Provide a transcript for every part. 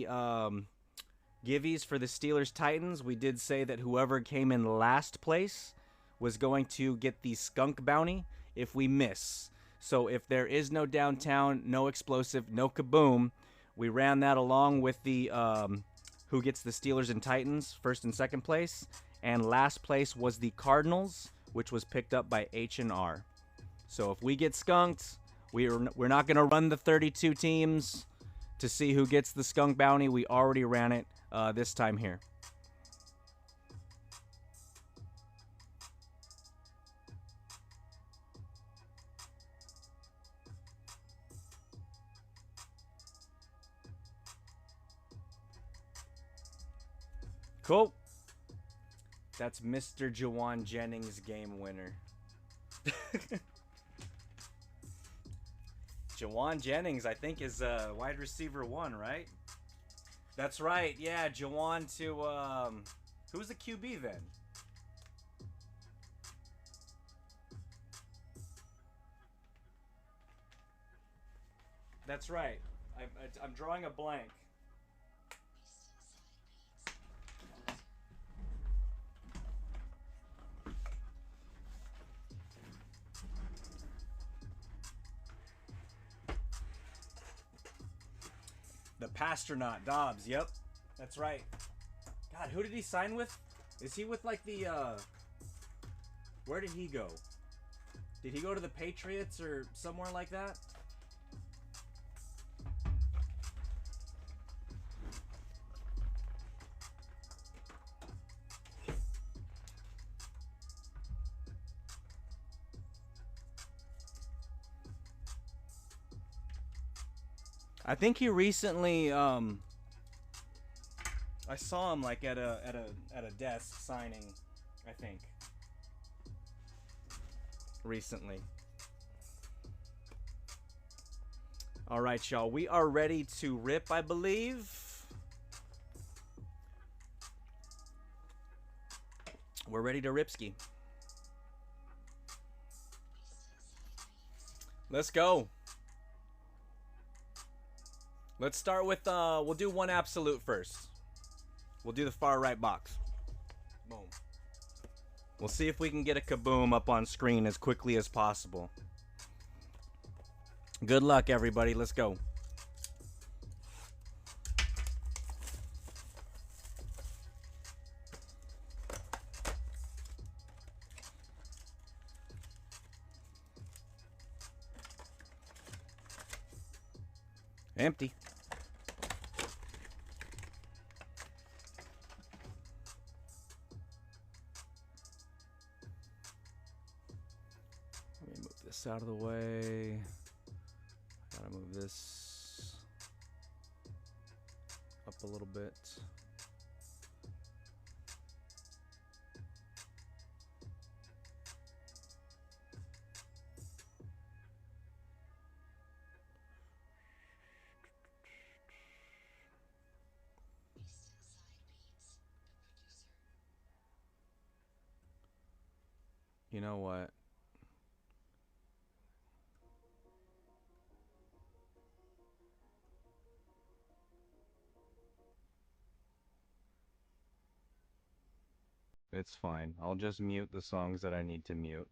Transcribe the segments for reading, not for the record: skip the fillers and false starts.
the givvies for the Steelers Titans, we did say that whoever came in last place was going to get the skunk bounty if we miss. So if there is no downtown, no explosive, no kaboom, we ran that along with the who gets the Steelers and Titans first and second place, and last place was the Cardinals, which was picked up by H&R. So if we get skunked, we're not going to run the 32 teams to see who gets the skunk bounty. We already ran it this time here. Cool. That's Mr. Jawan Jennings, game winner. Jawan Jennings, I think, is wide receiver 1, right? That's right. Yeah, Jawan to who's the QB then? That's right. I'm drawing a blank. The Pastronaut Dobbs. Yep, that's right. God, who did he sign with? Is he with like the where did he go? Did he go to the Patriots or somewhere like that? I think he recently I saw him like at a desk signing, I think. Recently. All right, y'all. We are ready to rip, I believe. We're ready to ripski. Let's go. Let's start with, we'll do one absolute first. We'll do the far right box. Boom. We'll see if we can get a kaboom up on screen as quickly as possible. Good luck, everybody. Let's go. Empty. Let me move this out of the way. Gotta move this up a little bit. You know what? It's fine. I'll just mute the songs that I need to mute.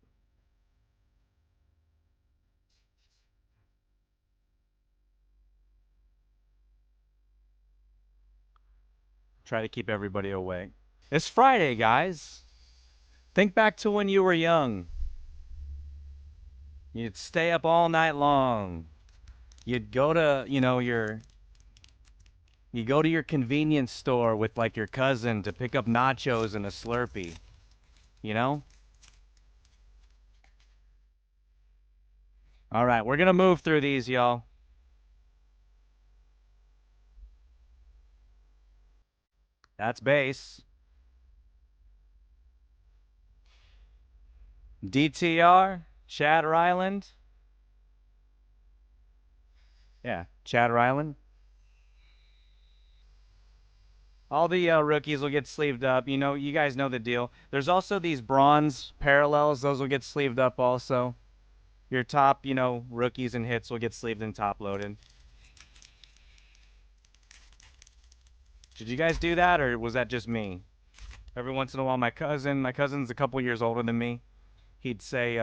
Try to keep everybody awake. It's Friday, guys. Think back to when you were young. You'd stay up all night long. You'd go to, you go to your convenience store with like your cousin to pick up nachos and a Slurpee. You know? All right, we're going to move through these, y'all. That's base. DTR, Chatter Island. Yeah, Chatter Island. All the rookies will get sleeved up. You know, you guys know the deal. There's also these bronze parallels. Those will get sleeved up also. Your top, rookies and hits will get sleeved and top loaded. Did you guys do that, or was that just me? Every once in a while, my cousin's a couple years older than me. He'd say,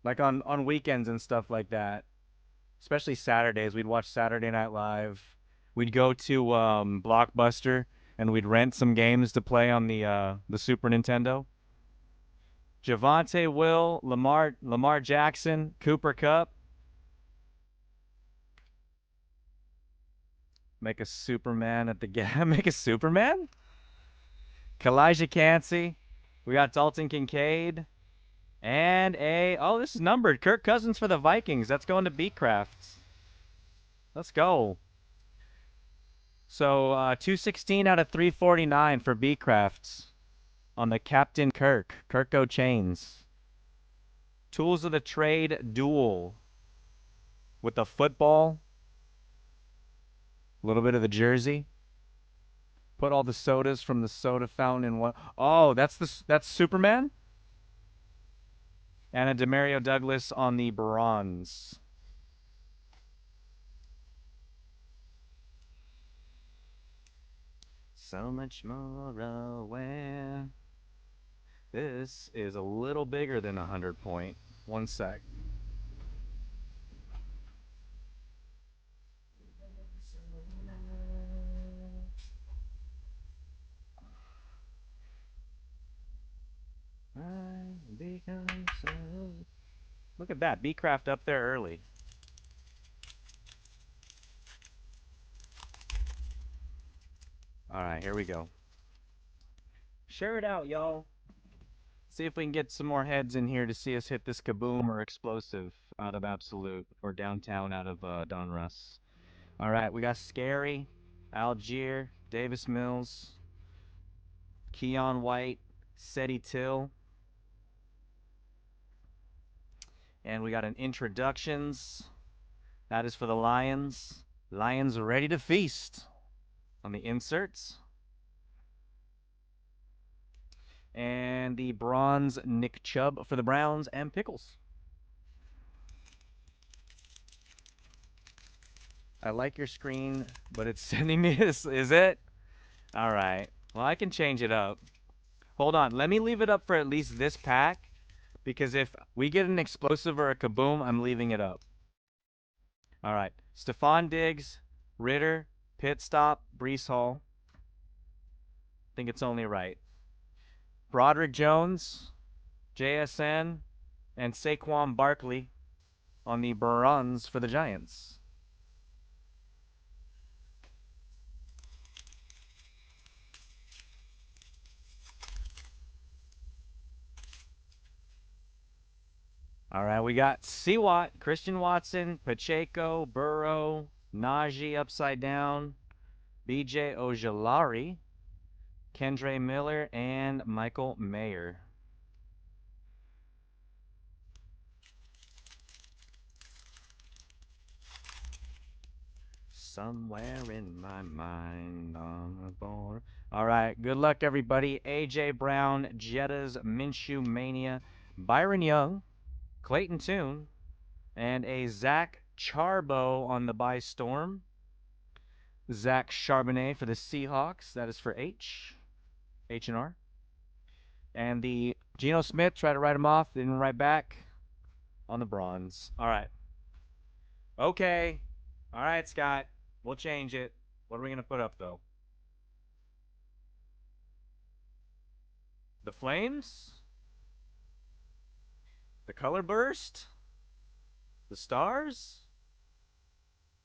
like on weekends and stuff like that, especially Saturdays, we'd watch Saturday Night Live. We'd go to Blockbuster and we'd rent some games to play on the Super Nintendo. Javante Will, Lamar Jackson, Cooper Cup. Make a Superman at the make a Superman? Kalijah Cansey. We got Dalton Kincaid. And this is numbered. Kirk Cousins for the Vikings. That's going to Beatcrafts. Let's go. So 216 out of 349 for Beatcrafts on the Captain Kirk. Kirko Chains. Tools of the Trade Duel with the football. A little bit of the jersey. Put all the sodas from the soda fountain in one. Oh, that's Superman? And a Demario Douglas on the bronze. So much more aware. This is a little bigger than 100 point. One sec. Look at that. Beecraft up there early. All right, here we go. Share it out, y'all. See if we can get some more heads in here to see us hit this kaboom or explosive out of Absolute or downtown out of Donruss. All right, we got Scary, Algier, Davis Mills, Keon White, Seti Till. And we got an introductions. That is for the Lions. Lions ready to feast on the inserts. And the bronze Nick Chubb for the Browns and Pickles. I like your screen, but it's sending me this. Is it? All right. Well, I can change it up. Hold on. Let me leave it up for at least this pack, because if we get an explosive or a kaboom, I'm leaving it up. All right. Stephon Diggs, Ritter, Pit Stop, Brees Hall. I think it's only right. Broderick Jones, JSN, and Saquon Barkley on the bronze for the Giants. All right, we got Seawat, Christian Watson, Pacheco, Burrow, Najee upside down, BJ Ojolari, Kendre Miller, and Michael Mayer. Somewhere in my mind on the board. All right, good luck, everybody. A.J. Brown, Jetta's Minshew Mania, Byron Young, Clayton Tune, and a Zach Charbo on the buy Storm. Zach Charbonnet for the Seahawks. That is for H&R. And the Geno Smith, try to write him off, didn't write back on the bronze. All right. Okay. All right, Scott. We'll change it. What are we going to put up, though? The Flames? The Color Burst? The Stars?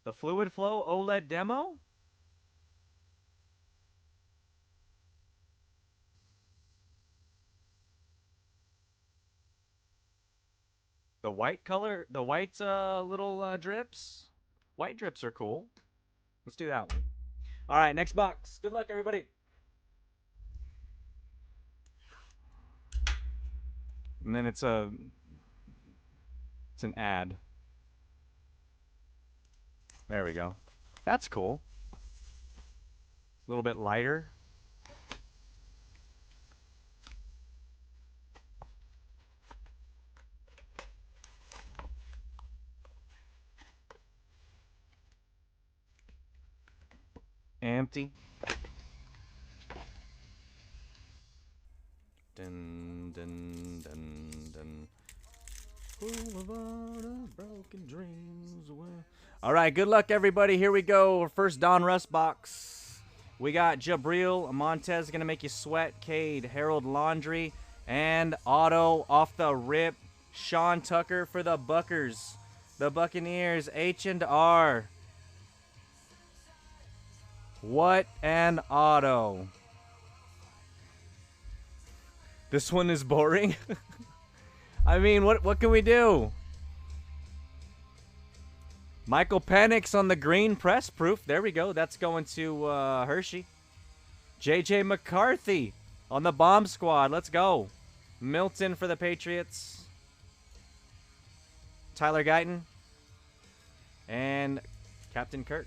The Fluid Flow OLED demo? The white color, the white little drips? White drips are cool. Let's do that one. All right, next box. Good luck, everybody. And then it's an ad. There we go. That's cool. A little bit lighter. Empty. Dun, dun, dun, dun. Boulevard of broken dreams. All right, good luck, everybody. Here we go. First Donruss box. We got Jabril, Montez going to make you sweat, Cade, Harold Laundry, and auto off the rip, Sean Tucker for the Buckers. The Buccaneers, H&R. What an auto. This one is boring. I mean, what can we do? Michael Penix on the green press proof. There we go. That's going to Hershey. J.J. McCarthy on the bomb squad. Let's go. Milton for the Patriots. Tyler Guyton. And Captain Kirk.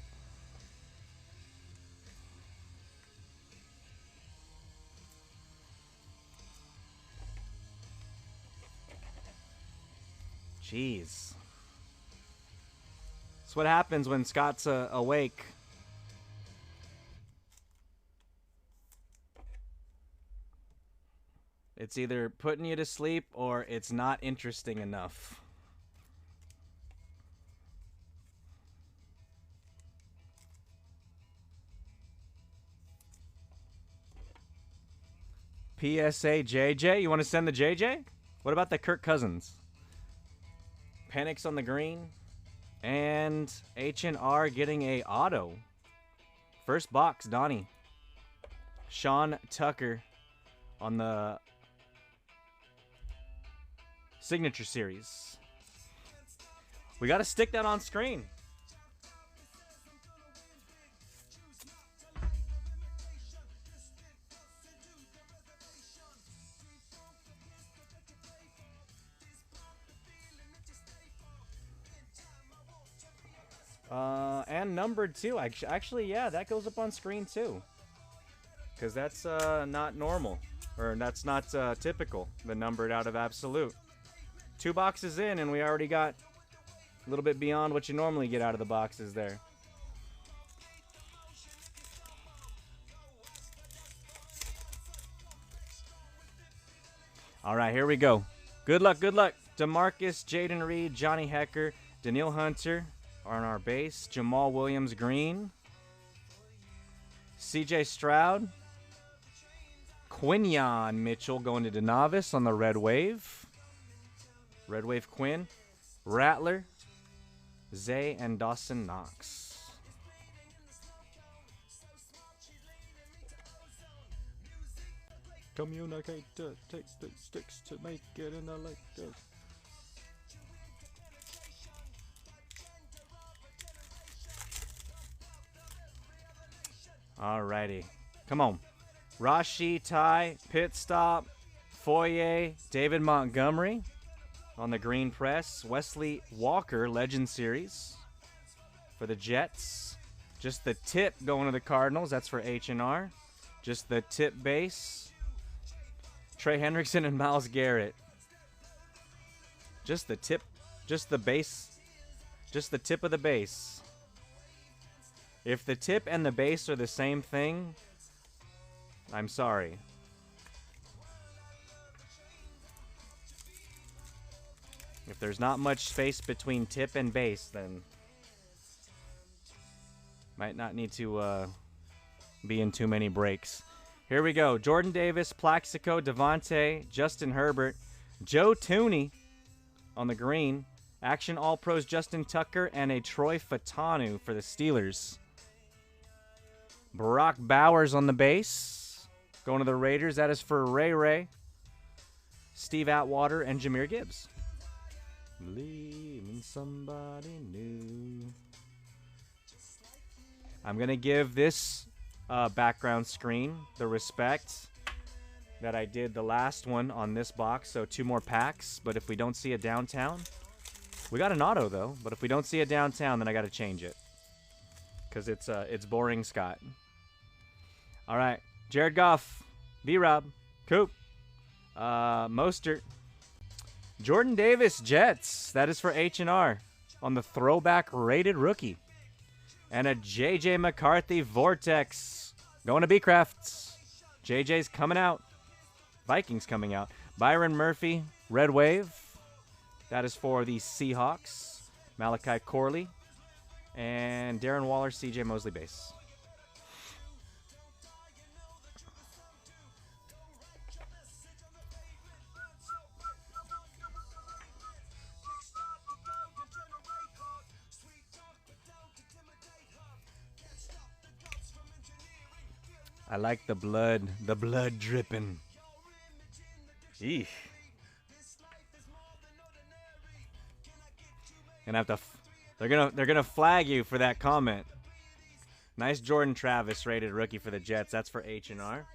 Jeez. That's what happens when Scott's awake. It's either putting you to sleep or it's not interesting enough. PSA JJ. You want to send the JJ? What about the Kirk Cousins? Penix on the green. And H&R getting a auto. First box, Donnie. Sean Tucker on the signature series. We got to stick that on screen. And numbered too. Actually, yeah, that goes up on screen too. Because that's not normal. Or that's not typical. The numbered out of absolute. 2 boxes in and we already got a little bit beyond what you normally get out of the boxes there. All right, here we go. Good luck, good luck. DeMarcus, Jaden Reed, Johnny Hecker, Daniil Hunter on our base. Jamal Williams green. CJ Stroud. Quinyon Mitchell going to DeNavis on the Red Wave. Red Wave Quinn. Rattler. Zay and Dawson Knox. Communicate to take the sticks to make it in the Lakers. Alrighty. Come on. Rashi, Ty, Pit Stop, Foye, David Montgomery on the green press. Wesley Walker, Legend Series for the Jets. Just the tip going to the Cardinals. That's for H&R. Just the tip base. Trey Hendrickson and Myles Garrett. Just the tip. Just the base. Just the tip of the base. If the tip and the base are the same thing, I'm sorry. If there's not much space between tip and base, then might not need to be in too many breaks. Here we go. Jordan Davis, Plaxico, Devontae, Justin Herbert, Joe Tooney on the green. Action All-Pros Justin Tucker and a Troy Fatanu for the Steelers. Brock Bowers on the base. Going to the Raiders. That is for Ray Ray, Steve Atwater, and Jahmyr Gibbs. Believe in somebody new. I'm going to give this background screen the respect that I did the last one on this box. So 2 more packs. But if we don't see a downtown, we got an auto though. But if we don't see a downtown, then I got to change it. Because it's boring, Scott. All right. Jared Goff. B-Rob. Coop. Mostert. Jordan Davis, Jets. That is for H&R on the throwback rated rookie. And a JJ McCarthy Vortex. Going to B-Crafts. JJ's coming out. Vikings coming out. Byron Murphy, Red Wave. That is for the Seahawks. Malachi Corley. And Darren Waller, CJ Mosley base. I like the blood dripping. Eesh. Gonna have to. They're gonna flag you for that comment. Nice Jordan Travis rated rookie for the Jets. That's for H&R.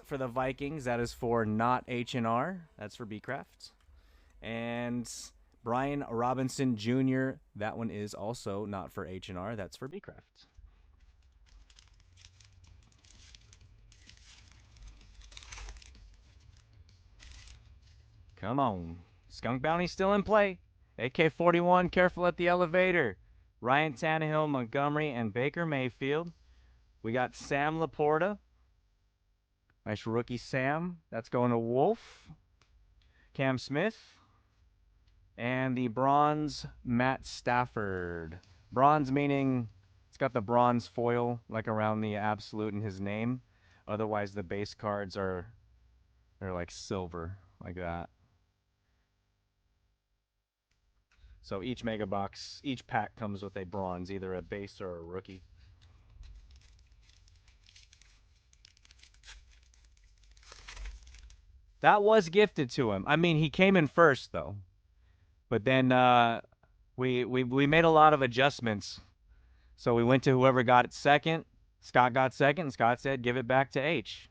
For the Vikings, that is for not H&R. That's for B-Craft. And Brian Robinson Jr., that one is also not for H&R. That's for B-Craft. Come on. Skunk Bounty still in play. AK-41, careful at the elevator. Ryan Tannehill, Montgomery, and Baker Mayfield. We got Sam Laporta. Nice rookie Sam. That's going to Wolf. Cam Smith. And the bronze, Matt Stafford. Bronze meaning it's got the bronze foil like around the absolute in his name. Otherwise, the base cards they're like silver, like that. So each mega box, each pack comes with a bronze, either a base or a rookie. That was gifted to him. I mean, he came in first though, but then we made a lot of adjustments. So we went to whoever got it second. Scott got second, and Scott said, "Give it back to H."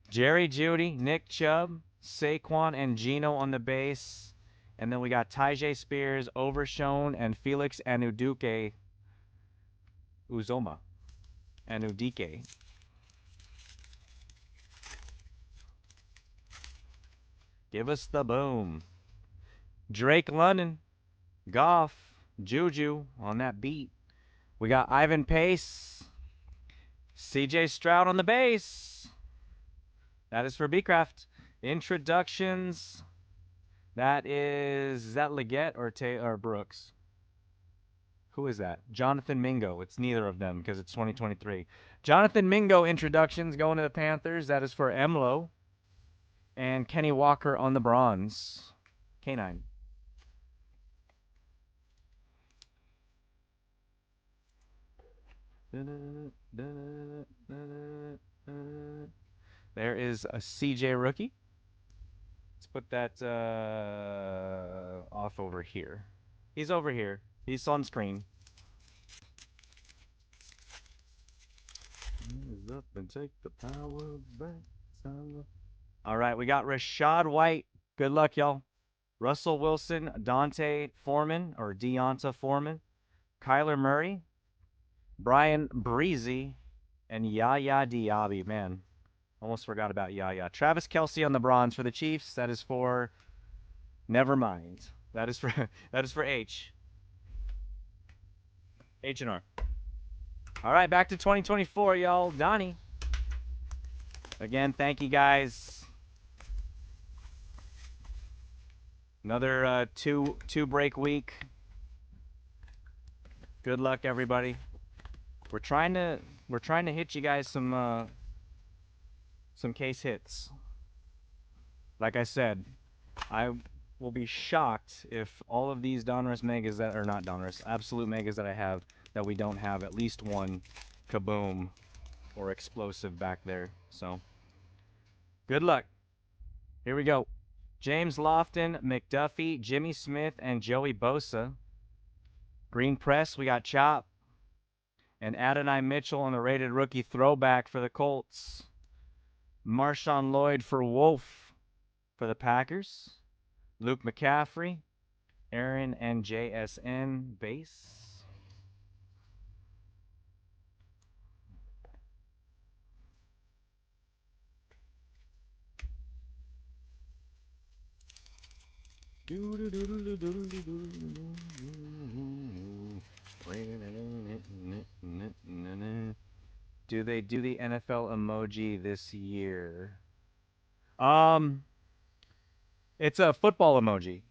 Jerry Jeudy, Nick Chubb, Saquon, and Geno on the base. And then we got Tyjae Spears, Overshown, and Felix Anudike Uzoma. Anudike. Give us the boom. Drake London, Goff, Juju on that beat. We got Ivan Pace, CJ Stroud on the base. That is for Bcraft. Introductions. Is that Leggett or Brooks? Who is that? Jonathan Mingo. It's neither of them because it's 2023. Jonathan Mingo introductions going to the Panthers. That is for Emlo. And Kenny Walker on the bronze. K9. There is a CJ rookie. Let's put that off over here. He's over here. He's on screen. Up and take the power back. All right, we got Rashad White. Good luck, y'all. Russell Wilson, Dante Foreman, or Deonta Foreman, Kyler Murray, Brian Breezy, and Yaya Diaby. Man, almost forgot about Yaya. Travis Kelce on the bronze for the Chiefs. That is for... Never mind. That is for H. H&R. All right, back to 2024, y'all. Donnie. Again, thank you guys. Another two break week. Good luck, everybody. We're trying to hit you guys some case hits. Like I said, I will be shocked if all of these Donruss Megas that are not Donruss, absolute Megas that I have, that we don't have at least one kaboom or explosive back there. So good luck. Here we go. James Lofton, McDuffie, Jimmy Smith, and Joey Bosa. Green Press, we got Chop. And Adonai Mitchell on the rated rookie throwback for the Colts. Marshawn Lloyd for Wolf for the Packers. Luke McCaffrey. Aaron and JSN base. Do they do the NFL emoji this year? It's a football emoji.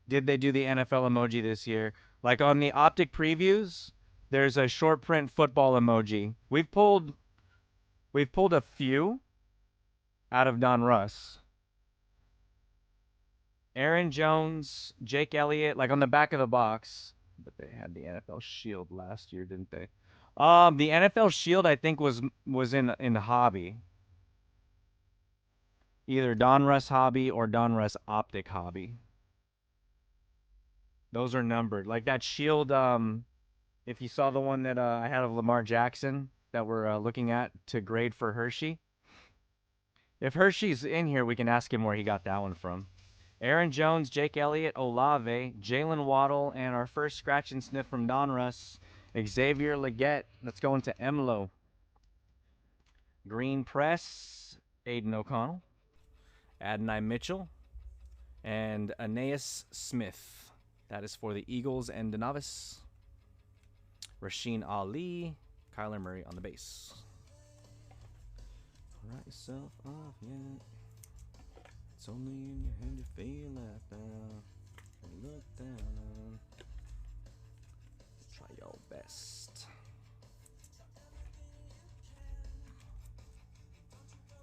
Did they do the NFL emoji this year? Like on the optic previews, there's a short print football emoji. We've pulled a few out of Donruss. Aaron Jones, Jake Elliott, like on the back of the box. But they had the NFL Shield last year, didn't they? The NFL Shield I think was in Hobby. Either Donruss Hobby or Donruss Optic Hobby. Those are numbered. Like that Shield, if you saw the one that I had of Lamar Jackson that we're looking at to grade for Hershey. If Hershey's in here, we can ask him where he got that one from. Aaron Jones, Jake Elliott, Olave, Jalen Waddle, and our first scratch and sniff from Donruss, Xavier Leggett. Let's go into Emlo. Green Press, Aiden O'Connell. Adonai Mitchell, and Aeneas Smith. That is for the Eagles and Donruss. Rasheen Ali, Kyler Murray on the base. Write yourself off, yeah. It's only in your head you feel left out. Look down. Try your best.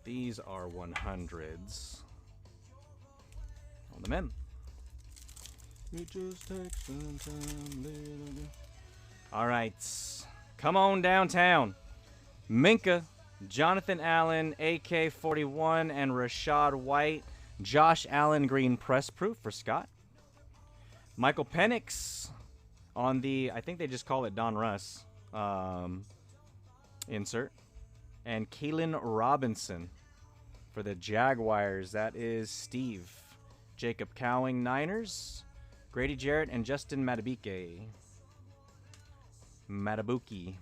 These are 100s. On the men. It just takes some time, little bit. All right. Come on downtown. Minka, Jonathan Allen, AK-41, and Rashad White. Josh Allen green press proof for Scott. Michael Penix on the, I think they just call it Donruss insert. And Kalen Robinson for the Jaguars. That is Steve. Jacob Cowing, Niners. Grady Jarrett and Justin Madubuike. Madubuike.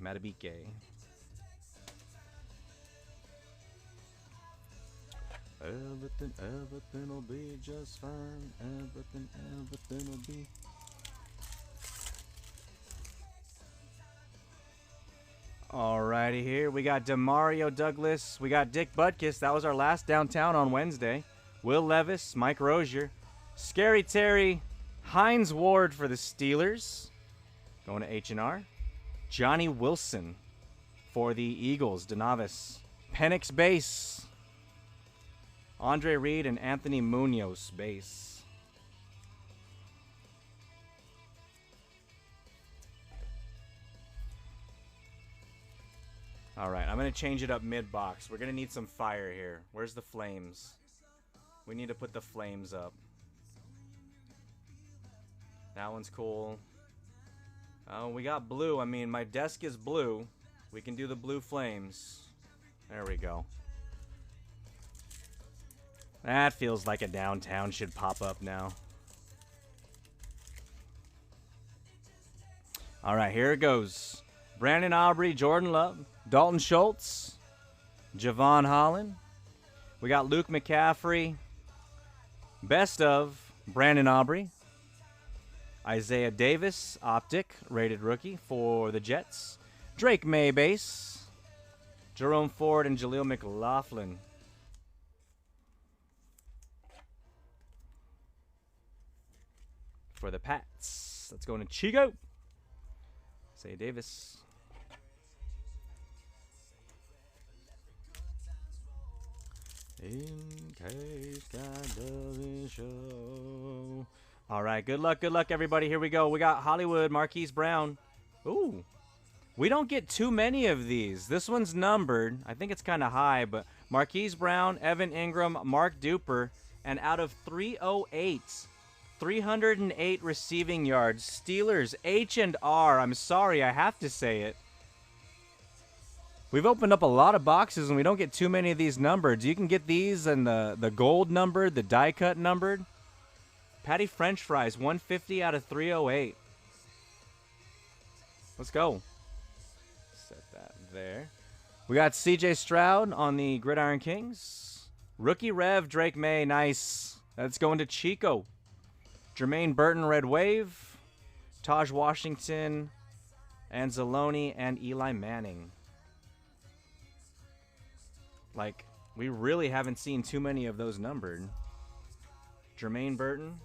Everything will be just fine. Everything will be. Alrighty, here we got Demario Douglas. We got Dick Butkus. That was our last downtown on Wednesday. Will Levis, Mike Rozier, Scary Terry, Hines Ward for the Steelers. Going to H&R. Johnny Wilson for the Eagles. Donruss. Penix base. Andre Reed and Anthony Munoz base. All right, I'm going to change it up mid-box. We're going to need some fire here. Where's the flames? We need to put the flames up. That one's cool. Oh, we got blue. I mean, my desk is blue. We can do the blue flames. There we go. That feels like a downtown should pop up now. All right, here it goes. Brandon Aubrey, Jordan Love, Dalton Schultz, Javon Holland. We got Luke McCaffrey. Best of Brandon Aubrey. Isaiah Davis, optic, rated rookie for the Jets. Drake May base. Jerome Ford and Jaleel McLaughlin. For the Pats. Let's go into Chico. Isaiah Davis. In case God doesn't show. All right, good luck, everybody. Here we go. We got Hollywood, Marquise Brown. Ooh, we don't get too many of these. This one's numbered. I think it's kind of high, but Marquise Brown, Evan Ingram, Mark Duper, and out of 308, 308 receiving yards. Steelers, H&R. I'm sorry, I have to say it. We've opened up a lot of boxes, and we don't get too many of these numbered. You can get these and the gold numbered, the die cut numbered. Patty French Fries, 150 out of 308. Let's go. Set that there. We got C.J. Stroud on the Gridiron Kings. Rookie Rev, Drake May, nice. That's going to Chico. Jermaine Burton, Red Wave. Taj Washington, Anzalone, and Eli Manning. Like, we really haven't seen too many of those numbered. Jermaine Burton.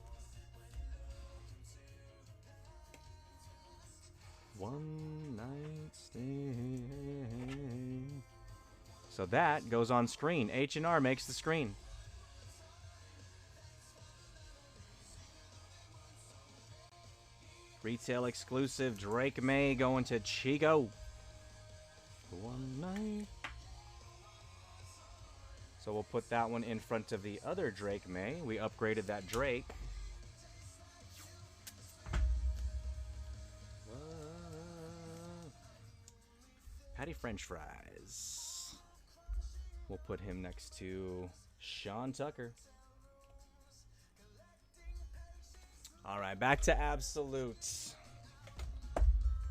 One night stay. So that goes on screen. H&R makes the screen. Retail exclusive Drake May going to Chico. One night. So we'll put that one in front of the other Drake May. We upgraded that Drake. Patty French Fries. We'll put him next to Sean Tucker. All right, back to absolutes.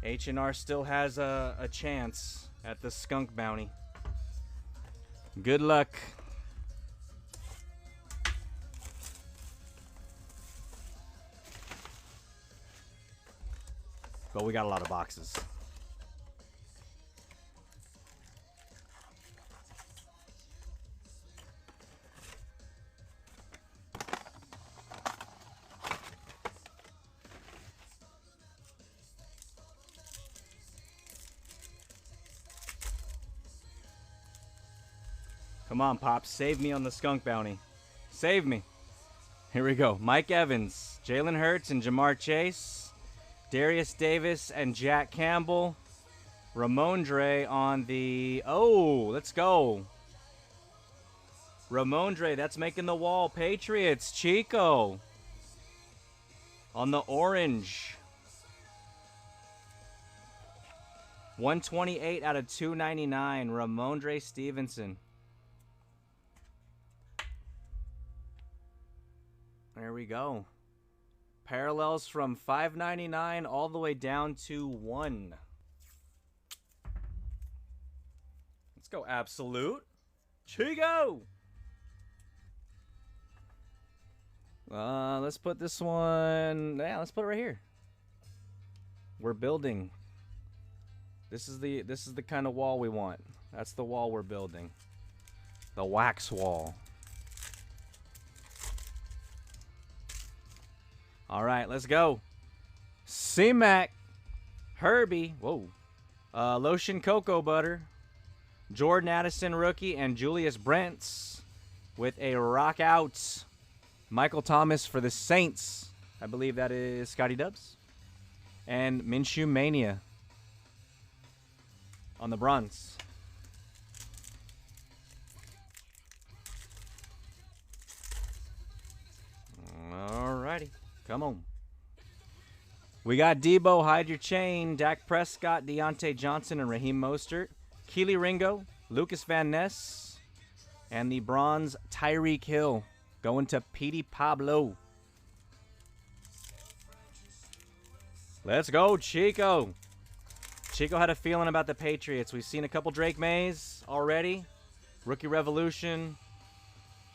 H&R still has a chance at the skunk bounty. Good luck. But we got a lot of boxes. Come on, Pops. Save me on the skunk bounty. Save me. Here we go. Mike Evans, Jalen Hurts, and Jamar Chase. Darius Davis and Jack Campbell. Ramondre on the... Oh, let's go. Ramondre, that's making the wall. Patriots, Chico. On the orange. 128 out of 299. Ramondre Stevenson. There we go. Parallels from 599 all the way down to 1. Let's go, Absolute. Chico! Let's put this one... Yeah, let's put it right here. We're building. This is the kind of wall we want. That's the wall we're building. The wax wall. All right, let's go. C-Mac, Herbie, whoa, Lotion Cocoa Butter, Jordan Addison rookie, and Julius Brents with a rock out. Michael Thomas for the Saints. I believe that is Scotty Dubs. And Minshew Mania on the bronze. Alrighty. Come on. We got Debo, Hide Your Chain, Dak Prescott, Deontay Johnson, and Raheem Mostert. Keely Ringo, Lucas Van Ness, and the bronze Tyreek Hill going to Petey Pablo. Let's go, Chico. Chico had a feeling about the Patriots. We've seen a couple Drake Mays already. Rookie Revolution,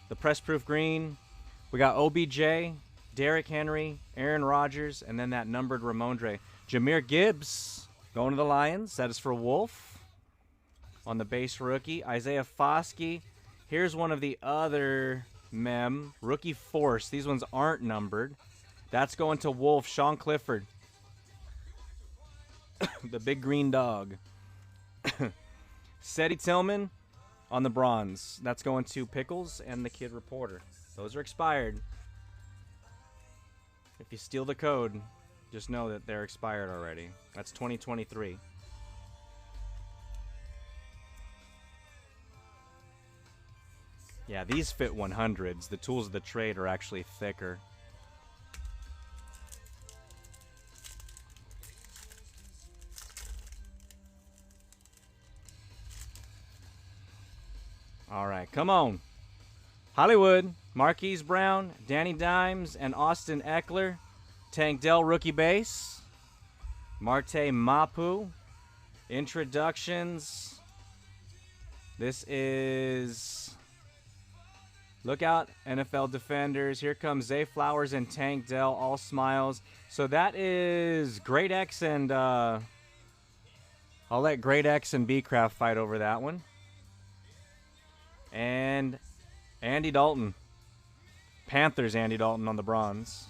the Press Proof Green. We got OBJ, Derrick Henry, Aaron Rodgers, and then that numbered Ramondre. Jahmyr Gibbs going to the Lions. That is for Wolf on the base rookie. Isaiah Foskey. Here's one of the other mem. Rookie Force. These ones aren't numbered. That's going to Wolf. Sean Clifford. The big green dog. Seti Tillman on the bronze. That's going to Pickles and the Kid Reporter. Those are expired. If you steal the code, just know that they're expired already. That's 2023. Yeah, these fit 100s. The tools of the trade are actually thicker. All right, come on. Hollywood, Marquise Brown, Danny Dimes, and Austin Eckler. Tank Dell rookie base. Marte Mapu. Introductions. This is... Look out, NFL defenders. Here comes Zay Flowers and Tank Dell, all smiles. So that is Great X and... I'll let Great X and B-Craft fight over that one. And Andy Dalton. Panthers Andy Dalton on the bronze.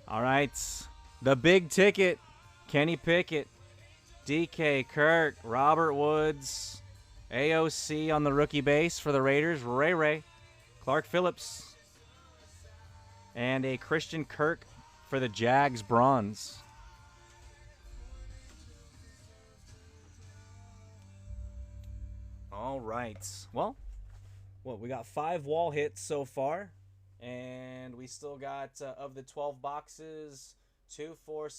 All right. The big ticket. Kenny Pickett. DK Kirk. Robert Woods. AOC on the rookie base for the Raiders. Ray. Clark Phillips. And a Christian Kirk for the Jags bronze. All right. Well, we got 5 wall hits so far. And we still got, of the 12 boxes, 2, 4,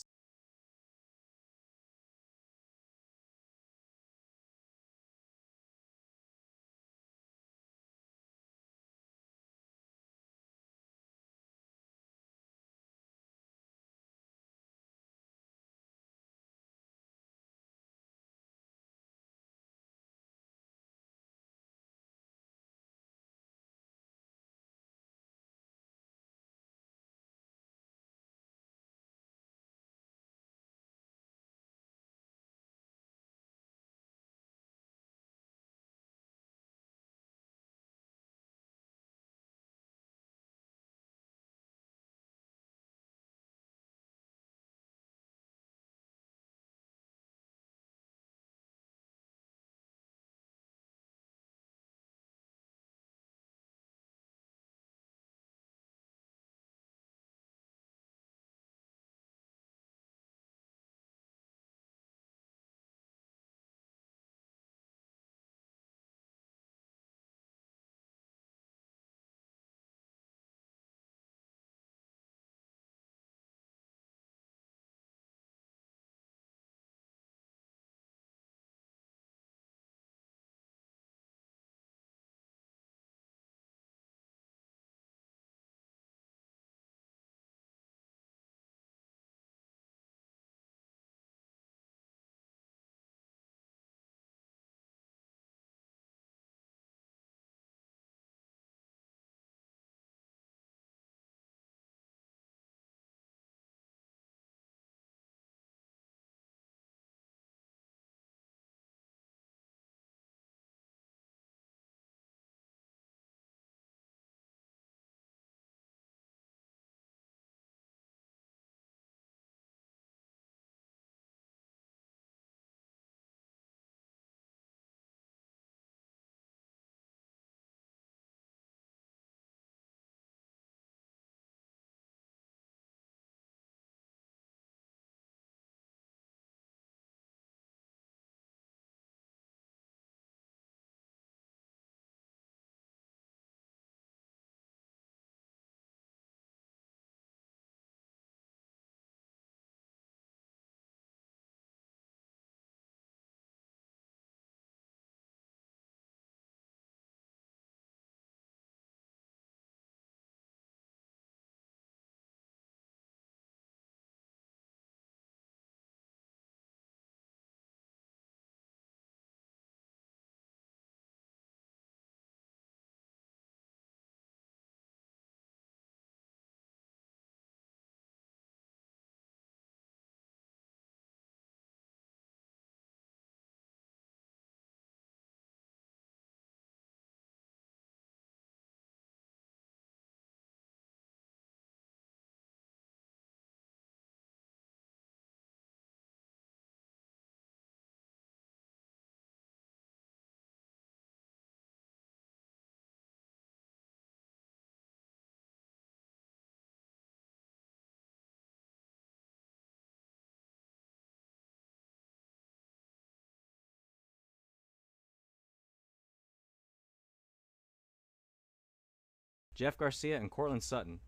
Jeff Garcia and Cortland Sutton.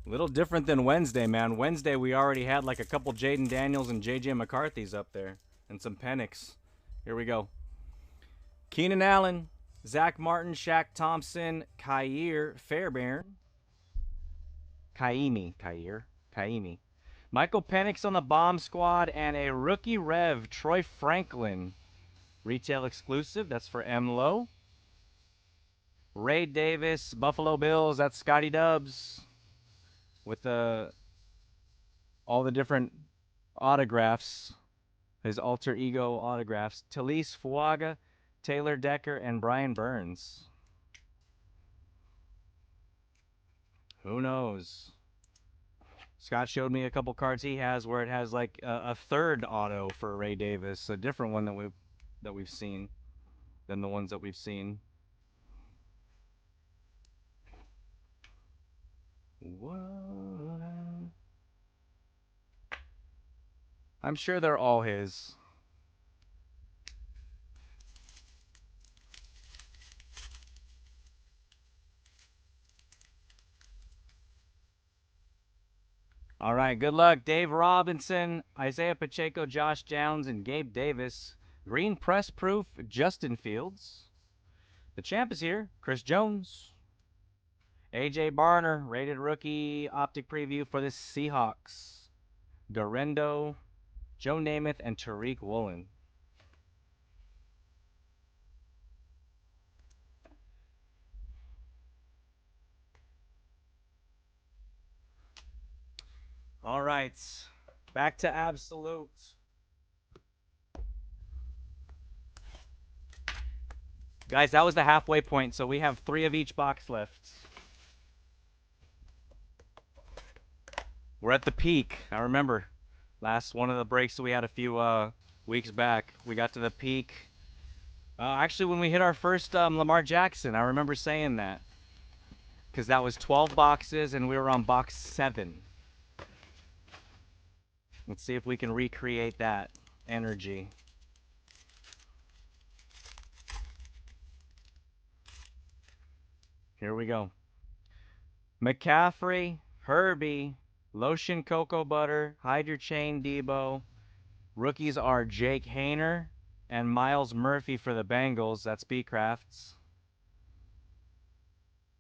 Little different than Wednesday, man. Wednesday we already had like a couple Jaden Daniels and JJ McCarthy's up there. And some Penix. Here we go. Keenan Allen, Zach Martin, Shaq Thompson, Kyer Fairbairn. Kaimi. Michael Penix on the bomb squad, and a rookie rev, Troy Franklin. Retail exclusive, that's for M. Lowe. Ray Davis, Buffalo Bills, that's Scotty Dubs. With all the different autographs, his alter ego autographs. Talise Fuaga, Taylor Decker, and Brian Burns. Who knows? Scott showed me a couple cards he has where it has like a third auto for Ray Davis, a different one that we've seen than the ones that we've seen. What? I'm sure they're all his. All right, good luck. Dave Robinson, Isaiah Pacheco, Josh Downs, and Gabe Davis. Green press proof, Justin Fields. The champ is here, Chris Jones. AJ Barner, rated rookie optic preview for the Seahawks. Dorendo, Joe Namath, and Tariq Woolen. All right, back to absolute. Guys, that was the halfway point, so we have 3 of each box left. We're at the peak. I remember last one of the breaks that we had a few weeks back, we got to the peak. Actually, when we hit our first Lamar Jackson, I remember saying that. Because that was 12 boxes, and we were on box 7. Let's see if we can recreate that energy. Here we go. McCaffrey, Herbie, Lotion Cocoa Butter, Hide Your Chain Debo. Rookies are Jake Hayner and Miles Murphy for the Bengals. That's B-Crafts.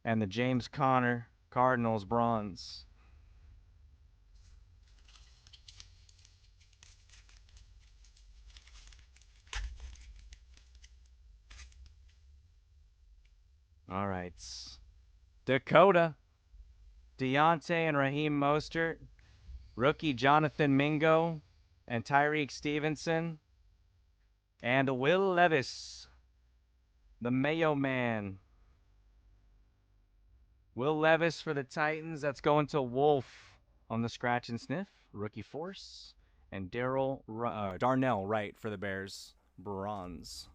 And the James Conner Cardinals bronze. All right. Dakota, Deontay and Raheem Mostert. Rookie Jonathan Mingo and Tyreek Stevenson. And Will Levis, the Mayo Man. Will Levis for the Titans. That's going to Wolf on the scratch and sniff. Rookie Force. And Darnell Wright for the Bears. Bronze.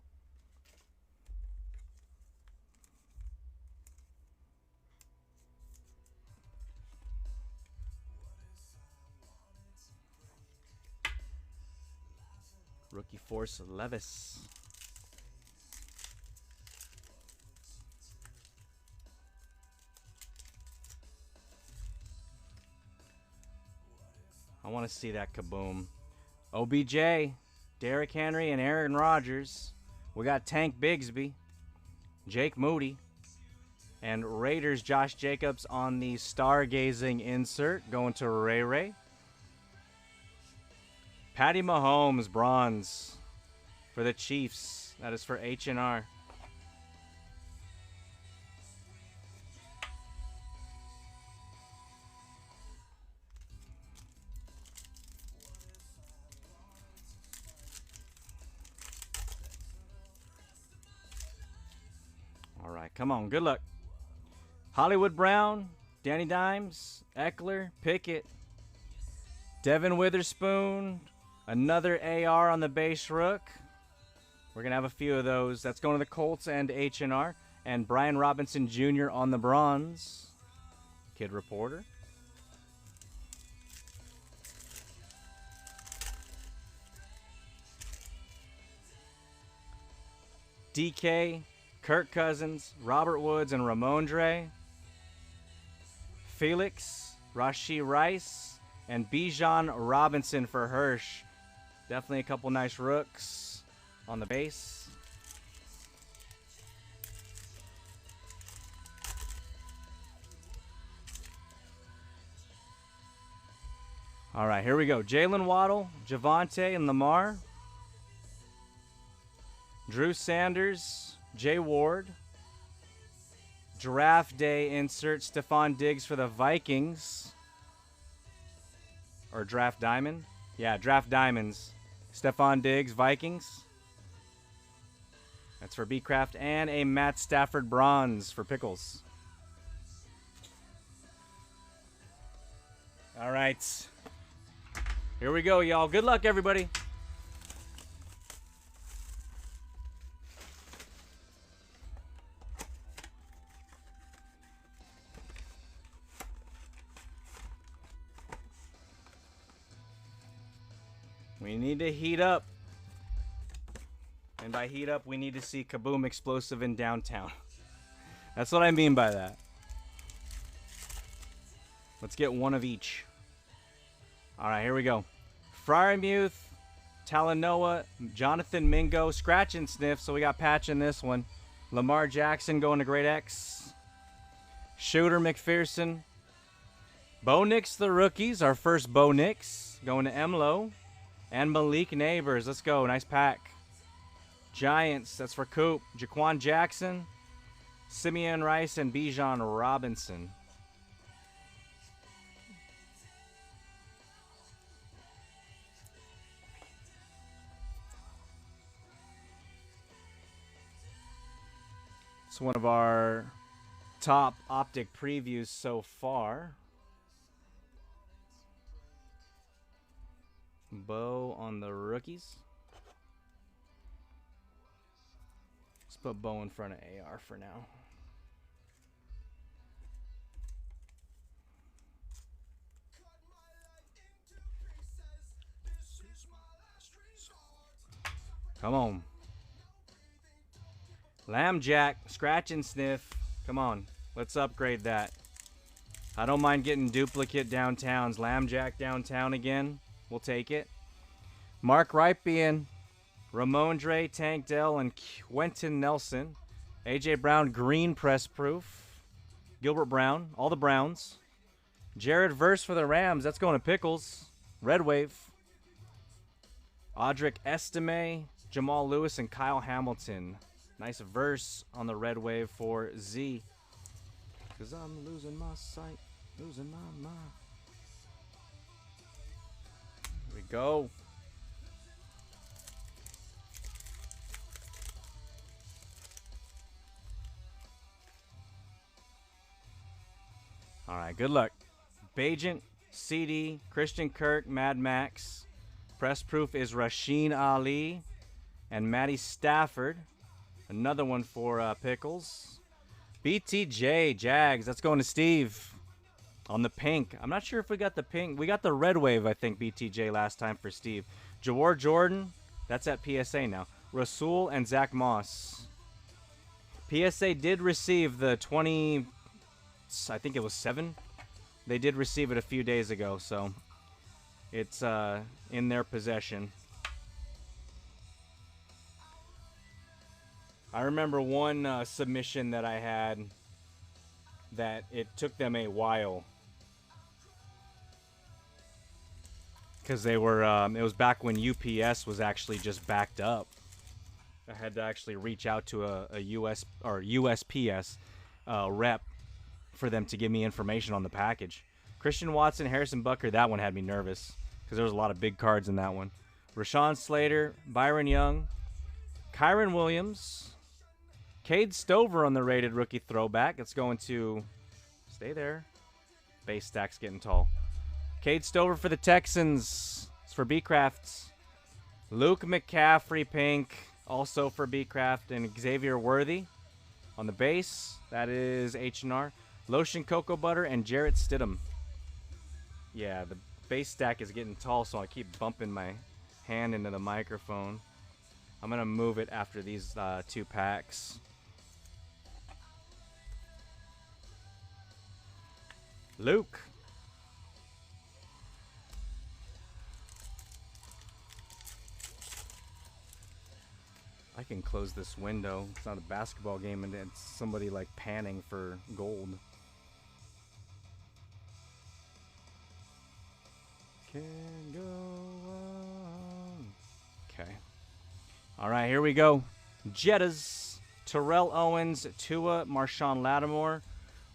Rookie Force Levis. I want to see that kaboom. OBJ, Derrick Henry, and Aaron Rodgers. We got Tank Bigsby, Jake Moody, and Raiders Josh Jacobs on the stargazing insert going to Ray Ray. Patty Mahomes, bronze for the Chiefs. That is for H&R. All right, come on, good luck. Hollywood Brown, Danny Dimes, Eckler, Pickett, Devin Witherspoon, another AR on the base rook. We're going to have a few of those. That's going to the Colts and H&R. And Brian Robinson Jr. on the bronze. Kid Reporter. DK, Kirk Cousins, Robert Woods, and Ramondre. Felix, Rashee Rice, and Bijan Robinson for Hirsch. Definitely a couple nice rooks on the base. All right, here we go. Jalen Waddle, Javonte, and Lamar. Drew Sanders, Jay Ward. Draft day insert Stephon Diggs for the Vikings. Or draft diamond. Yeah, draft diamonds. Stephon Diggs, Vikings. That's for B-Craft. And a Matt Stafford bronze for Pickles. All right. Here we go, y'all. Good luck, everybody. We need to heat up. And by heat up, we need to see Kaboom Explosive in downtown. That's what I mean by that. Let's get one of each. All right, here we go. Fryermuth, Talanoa, Jonathan Mingo, Scratch and Sniff. So we got Patch in this one. Lamar Jackson going to Great X. Shooter McPherson. Bo Nix, the rookies. Our first Bo Nix going to Emlo. And Malik Neighbors. Let's go. Nice pack. Giants. That's for Coop. Jaquan Jackson. Simeon Rice and Bijan Robinson. It's one of our top optic previews so far. Bo on the rookies. Let's put Bo in front of AR for now. Come on. Lamb Jack, Scratch and Sniff. Come on. Let's upgrade that. I don't mind getting duplicate downtowns. Lamb Jack downtown again. We'll take it. Mark Rypien, Ramondre, Tank Dell, and Quentin Nelson. AJ Brown, green press proof. Gilbert Brown, all the Browns. Jared Verse for the Rams. That's going to Pickles. Red Wave. Audric Estime, Jamal Lewis, and Kyle Hamilton. Nice Verse on the Red Wave for Z. Because I'm losing my sight, losing my mind. Here we go. All right, good luck. Bajent, CD, Christian Kirk, Mad Max. Press proof is Rasheen Ali and Matty Stafford. Another one for Pickles. BTJ, Jags. That's going to Steve on the pink. I'm not sure if we got the pink. We got the red wave, I think, BTJ last time for Steve. Jawar Jordan. That's at PSA now. Rasul and Zach Moss. PSA did receive the 20... I think it was 7. They did receive it a few days ago, so it's in their possession. I remember one submission that I had that it took them a while because they were it was back when UPS was actually just backed up. I had to actually reach out to a US or USPS rep for them to give me information on the package. Christian Watson, Harrison Butker, that one had me nervous because there was a lot of big cards in that one. Rashawn Slater, Byron Young, Kyron Williams, Cade Stover on the rated rookie throwback. It's going to stay there. Base stack's getting tall. Cade Stover for the Texans. It's for B-Crafts. Luke McCaffrey pink, also for B-Craft, and Xavier Worthy on the base. That is H&R. Lotion Cocoa Butter and Jarrett Stidham. Yeah, the base stack is getting tall, so I keep bumping my hand into the microphone. I'm going to move it after these 2 packs. Luke. I can close this window. It's not a basketball game, and it's somebody like panning for gold. Can go on. Okay. All right, here we go. Jettas, Terrell Owens, Tua, Marshawn Lattimore.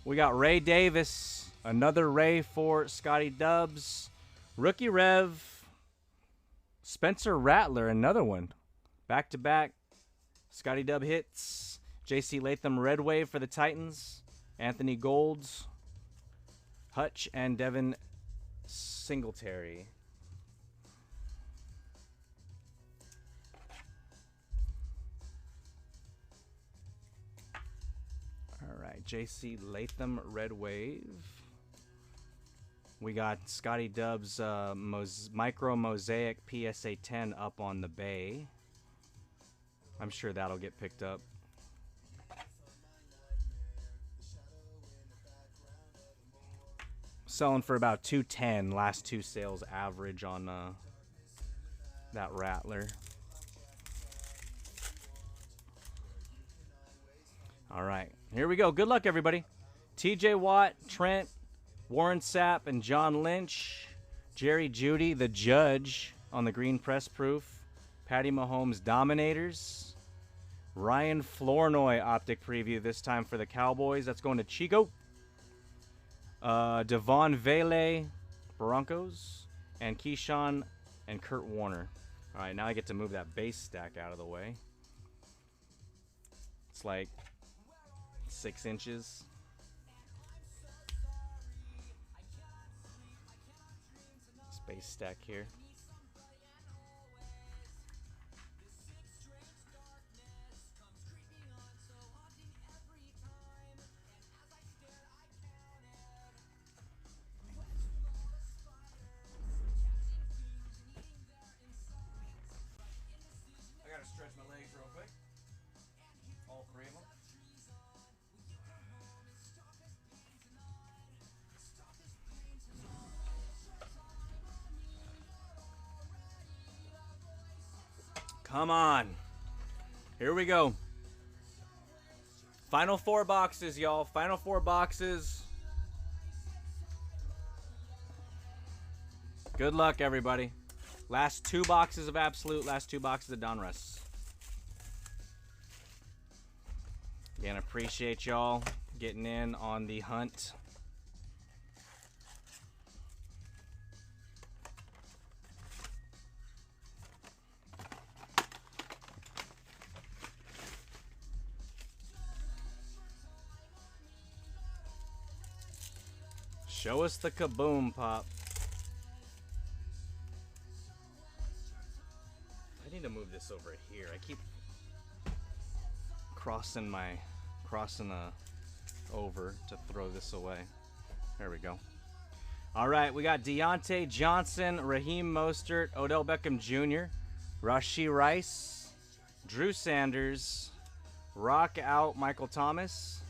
We got Ray Davis, another Ray for Scotty Dubs. Rookie Rev, Spencer Rattler, another one. Back-to-back Scotty Dub hits. J.C. Latham, Red Wave for the Titans. Anthony Golds, Hutch, and Devin Singletary. All right, J.C. Latham, Red Wave. We got Scotty Dub's Micro Mosaic PSA 10 up on the bay. I'm sure that'll get picked up. Selling for about $210. Last 2 sales average on that Rattler. All right, here we go. Good luck, everybody. TJ Watt, Trent, Warren Sapp, and John Lynch. Jerry Jeudy, the judge, on the green press proof. Patty Mahomes, Dominators. Ryan Flournoy, optic preview this time for the Cowboys. That's going to Chico. Devon Vele, Broncos. And Keyshawn and Kurt Warner. All right, now I get to move that base stack out of the way. It's like 6 inches. Space stack here. I gotta stretch my legs real quick. All 3 of them. Come on. Here we go. Final 4 boxes, y'all. Final 4 boxes. Good luck, everybody. Last 2 boxes of Absolute. Last 2 boxes of Donruss. Again, appreciate y'all getting in on the hunt. Show us the kaboom, Pop. I need to move this over here. I keep crossing over to throw this away. There we go. All right, we got Deontay Johnson, Raheem Mostert, Odell Beckham Jr., Rashee Rice, Drew Sanders, Rock Out Michael Thomas.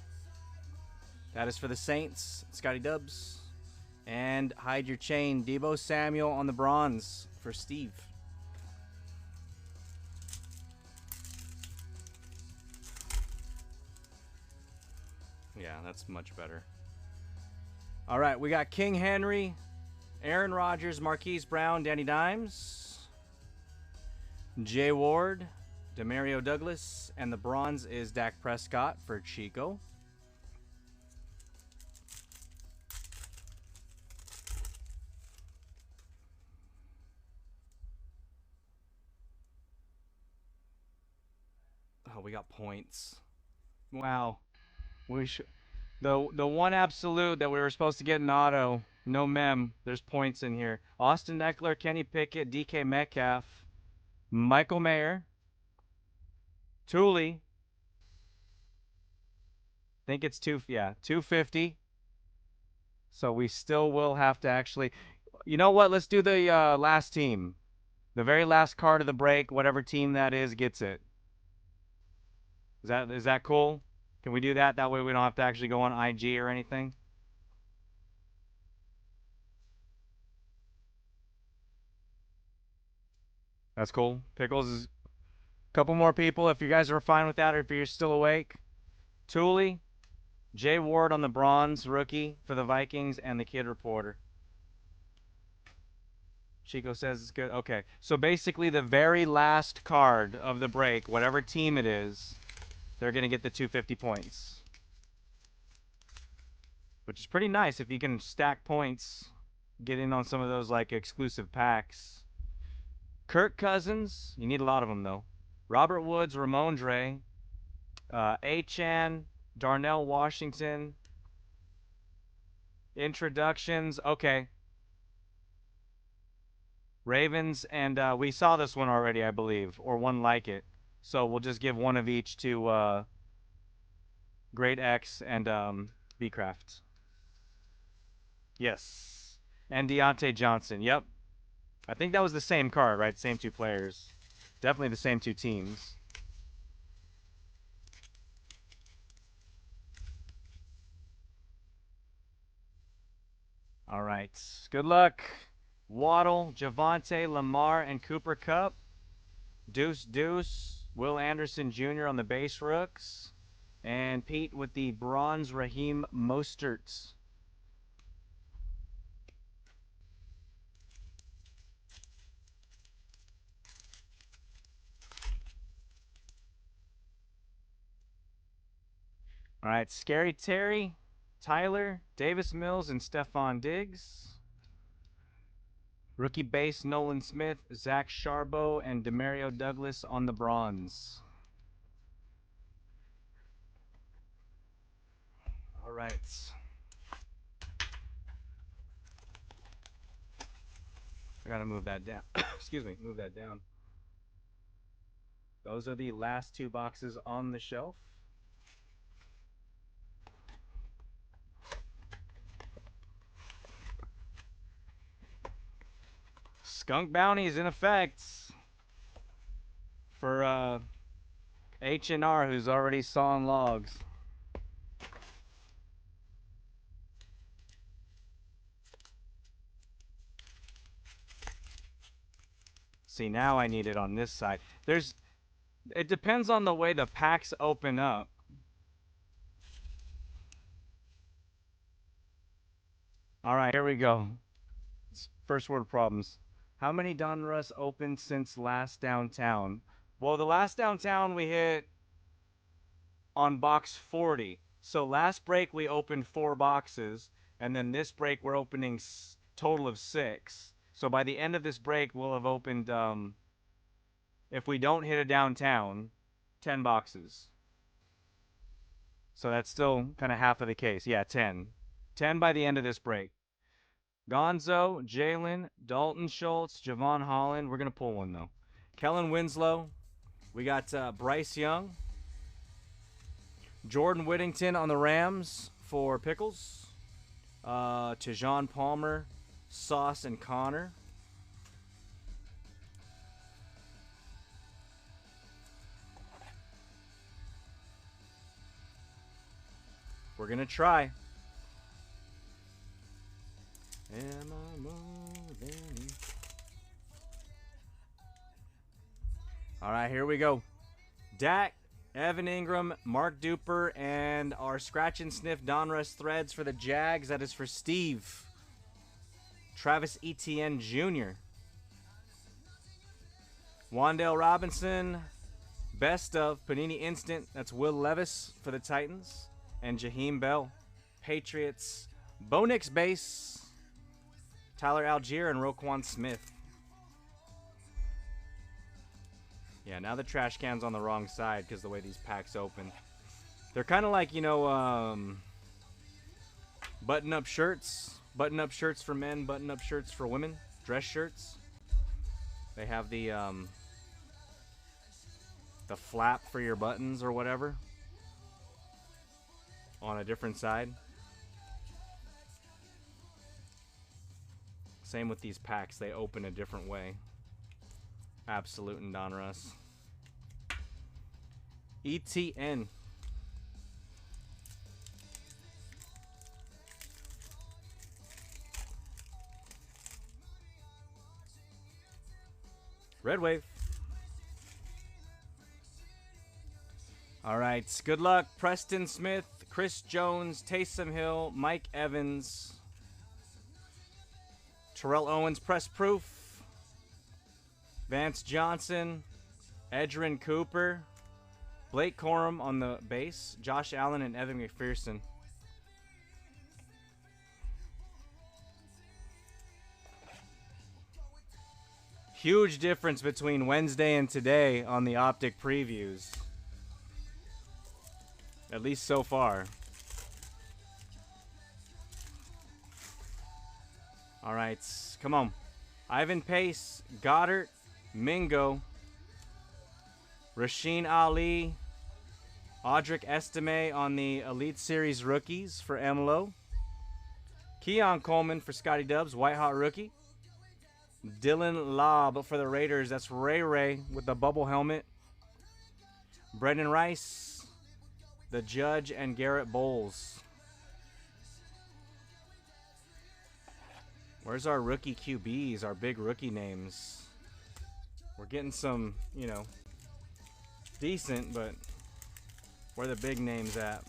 That is for the Saints, Scotty Dubs. And Hide Your Chain, Deebo Samuel on the bronze for Steve. Yeah, that's much better. All right, we got King Henry, Aaron Rodgers, Marquise Brown, Danny Dimes, Jay Ward, Demario Douglas, and the bronze is Dak Prescott for Chico. Oh, we got points. Wow. We should the one absolute that we were supposed to get in auto. No mem. There's points in here. Austin Eckler, Kenny Pickett, DK Metcalf, Michael Mayer, Thule. Think it's 250. So we still will have to actually. You know what? Let's do the last team. The very last card of the break, whatever team that is, gets it. Is that cool? Can we do that? That way we don't have to actually go on IG or anything. That's cool. Pickles is a couple more people. If you guys are fine with that, or if you're still awake. Thule, Jay Ward on the bronze rookie for the Vikings, and the Kid Reporter. Chico says it's good. Okay, so basically the very last card of the break, whatever team it is, they're going to get the 250 points. Which is pretty nice if you can stack points, get in on some of those like exclusive packs. Kirk Cousins, you need a lot of them though. Robert Woods, Ramondre, Achan, Darnell Washington. Introductions, okay. Ravens, and we saw this one already, I believe, or one like it. So we'll just give one of each to Great X and Bcraft. Yes. And Deontay Johnson, yep. I think that was the same card, right? Same two players. Definitely the same two teams. All right. Good luck. Waddle, Javonte, Lamar, and Cooper Kupp. Deuce Deuce, Will Anderson Jr. on the base rooks. And Pete with the bronze Raheem Mostert. All right. Scary Terry, Tyler, Davis Mills, and Stephon Diggs. Rookie base Nolan Smith, Zach Charbonnet, and Demario Douglas on the bronze. All right. I gotta move that down. Excuse me, move that down. Those are the last two boxes on the shelf. Skunk Bounty is in effect for H&R, who's already sawing logs. See, now I need it on this side. It depends on the way the packs open up. All right, here we go. First word problems. How many Donruss opened since last downtown? Well, the last downtown we hit on box 40. So last break we opened 4 boxes, and then this break we're opening total of 6. So by the end of this break we'll have opened, if we don't hit a downtown, 10 boxes. So that's still kind of half of the case. Yeah, 10. 10 by the end of this break. Gonzo, Jalen, Dalton Schultz, Javon Holland. We're going to pull one, though. Kellen Winslow. We got Bryce Young. Jordan Whittington on the Rams for Pickles. Tejon Palmer, Sauce, and Connor. We're going to try. All right, here we go. Dak, Evan Ingram, Mark Duper, and our Scratch and Sniff Donruss threads for the Jags. That is for Steve. Travis Etienne Jr. Wan'Dale Robinson, best of Panini Instant. That's Will Levis for the Titans. And Jaheim Bell, Patriots. Bo Nix base, Tyler Algier, and Roquan Smith. Yeah, now the trash can's on the wrong side because the way these packs open. They're kind of like, you know, button-up shirts. Button-up shirts for men, button-up shirts for women. Dress shirts. They have the flap for your buttons or whatever on a different side. Same with these packs. They open a different way. Absolute and Donruss. ETN. Red Wave. All right. Good luck. Preston Smith, Chris Jones, Taysom Hill, Mike Evans, Terrell Owens, Press Proof, Vance Johnson, Edrin Cooper, Blake Corum on the base, Josh Allen, and Evan McPherson. Huge difference between Wednesday and today on the Optic previews. At least so far. All right, come on. Ivan Pace, Goddard, Mingo, Rasheen Ali, Audric Estime on the Elite Series rookies for MLO. Keon Coleman for Scotty Dubs, White Hot rookie. Dylan Lobb for the Raiders. That's Ray with the bubble helmet. Brendan Rice, the Judge, and Garrett Bowles. Where's our rookie QBs, our big rookie names? We're getting some, you know, decent, but where are the big names at?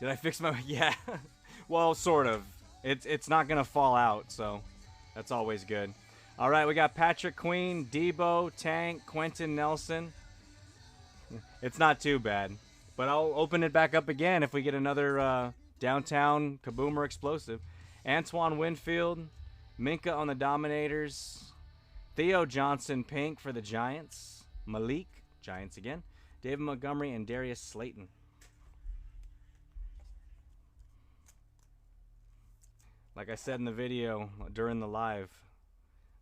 Did I fix my... Yeah. Well, sort of. It's not going to fall out, so that's always good. All right, we got Patrick Queen, Debo, Tank, Quentin Nelson. It's not too bad, but I'll open it back up again if we get another downtown kaboomer explosive. Antoine Winfield, Minka on the Dominators, Theo Johnson Pink for the Giants, Malik, Giants again, David Montgomery, and Darius Slayton. Like I said in the video during the live,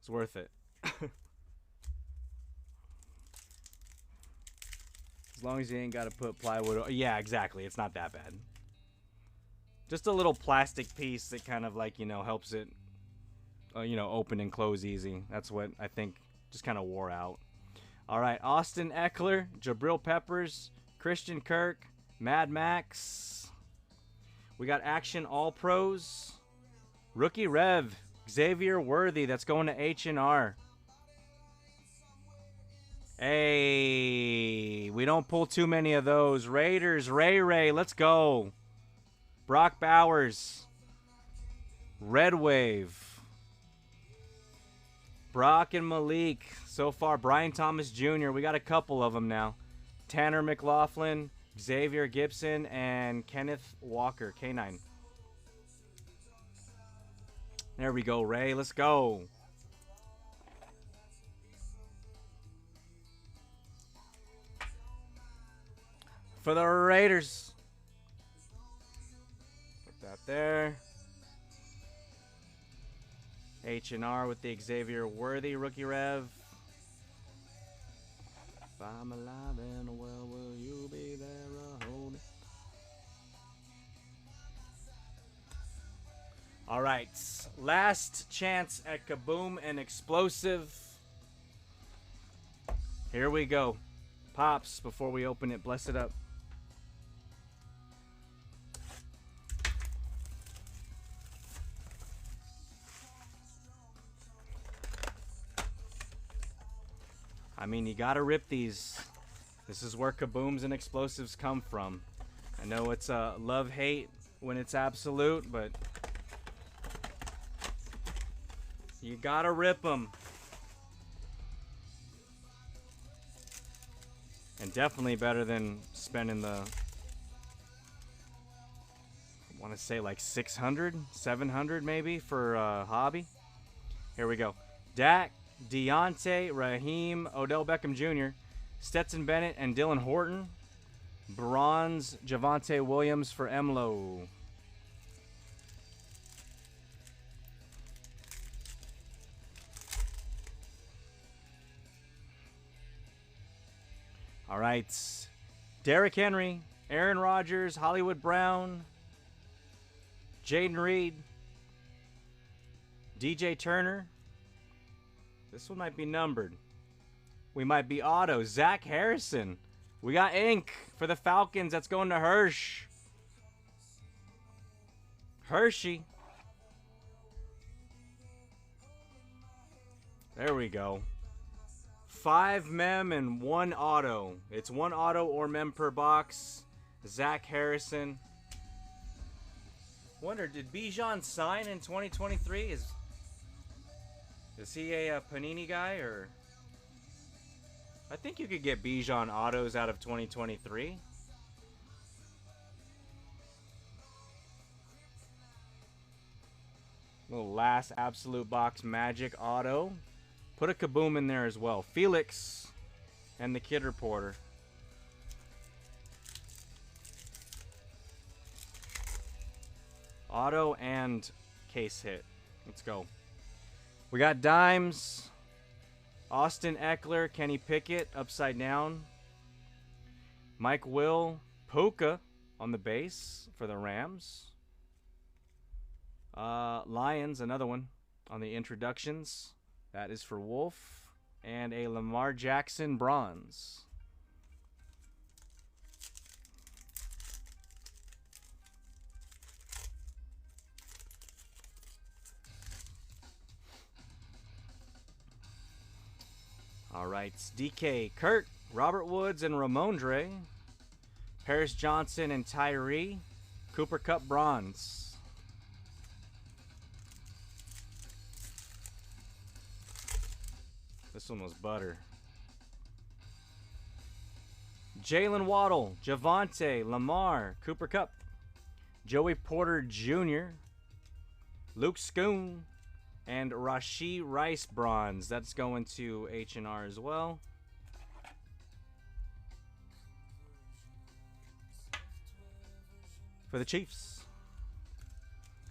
it's worth it. As long as you ain't got to put plywood. Yeah, exactly. It's not that bad. Just a little plastic piece that kind of like, you know, helps it, you know, open and close easy. That's what I think just kind of wore out. All right. Austin Eckler, Jabril Peppers, Christian Kirk, Mad Max. We got Action All Pros. Rookie Rev, Xavier Worthy. That's going to H&R. Hey, we don't pull too many of those. Raiders, Ray, let's go. Brock Bowers, Red Wave. Brock and Malik. So far, Brian Thomas Jr. We got a couple of them now. Tanner McLaughlin, Xavier Gibson, and Kenneth Walker, K9. There we go, Ray. Let's go. For the Raiders. Put that there. H&R with the Xavier Worthy rookie rev. If I'm alive and well, will you be there? Hold it. All right, last chance at Kaboom and Explosive. Here we go. Pops, before we open it, bless it up. I mean, you gotta rip these. This is where Kabooms and Explosives come from. I know it's love-hate when it's absolute, but you gotta rip them. And definitely better than spending the, I want to say like 600, 700 maybe for hobby. Here we go. Dak, Deontay, Raheem, Odell Beckham Jr., Stetson Bennett, and Dylan Horton. Bronze, Javonte Williams for MLO. All right. Derrick Henry, Aaron Rodgers, Hollywood Brown, Jaden Reed, DJ Turner, This one might be numbered. We might be auto. Zach Harrison. We got ink for the Falcons. That's going to Hirsch. Hershey. There we go. 5 mem and 1 auto. It's 1 auto or mem per box. Zach Harrison. Wonder, did Bijan sign in 2023? Is he a Panini guy, or? I think you could get Bijan autos out of 2023. Little last absolute box magic auto. Put a kaboom in there as well. Felix and the Kid Reporter. Auto and case hit. Let's go. We got dimes. Austin Eckler, Kenny Pickett, upside down. Mike Will, Puka on the base for the Rams. Lions, another one on the introductions. That is for Wolf. And a Lamar Jackson bronze. All right, DK, Kurt, Robert Woods, and Ramondre. Paris Johnson and Tyree. Cooper Kupp bronze. This one was butter. Jalen Waddle, Javonte, Lamar, Cooper Kupp, Joey Porter Jr., Luke Schoon, and Rashee Rice bronze. That's going to H&R as well. For the Chiefs.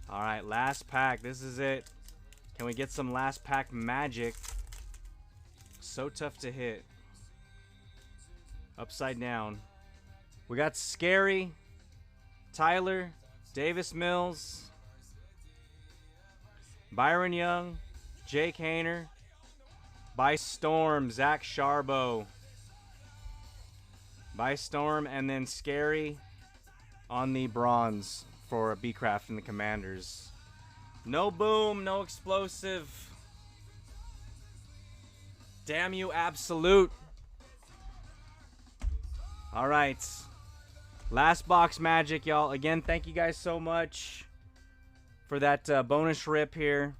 All right, last pack. This is it. Can we get some last pack magic? So tough to hit. Upside down. We got Scary, Tyler, Davis Mills, Byron Young, Jake Haener, by Storm, Zach Charbot. By Storm, and then Scary on the bronze for B-Craft and the Commanders. No boom, no explosive. Damn you, Absolute. All right. Last box magic, y'all. Again, thank you guys so much for that bonus rip here.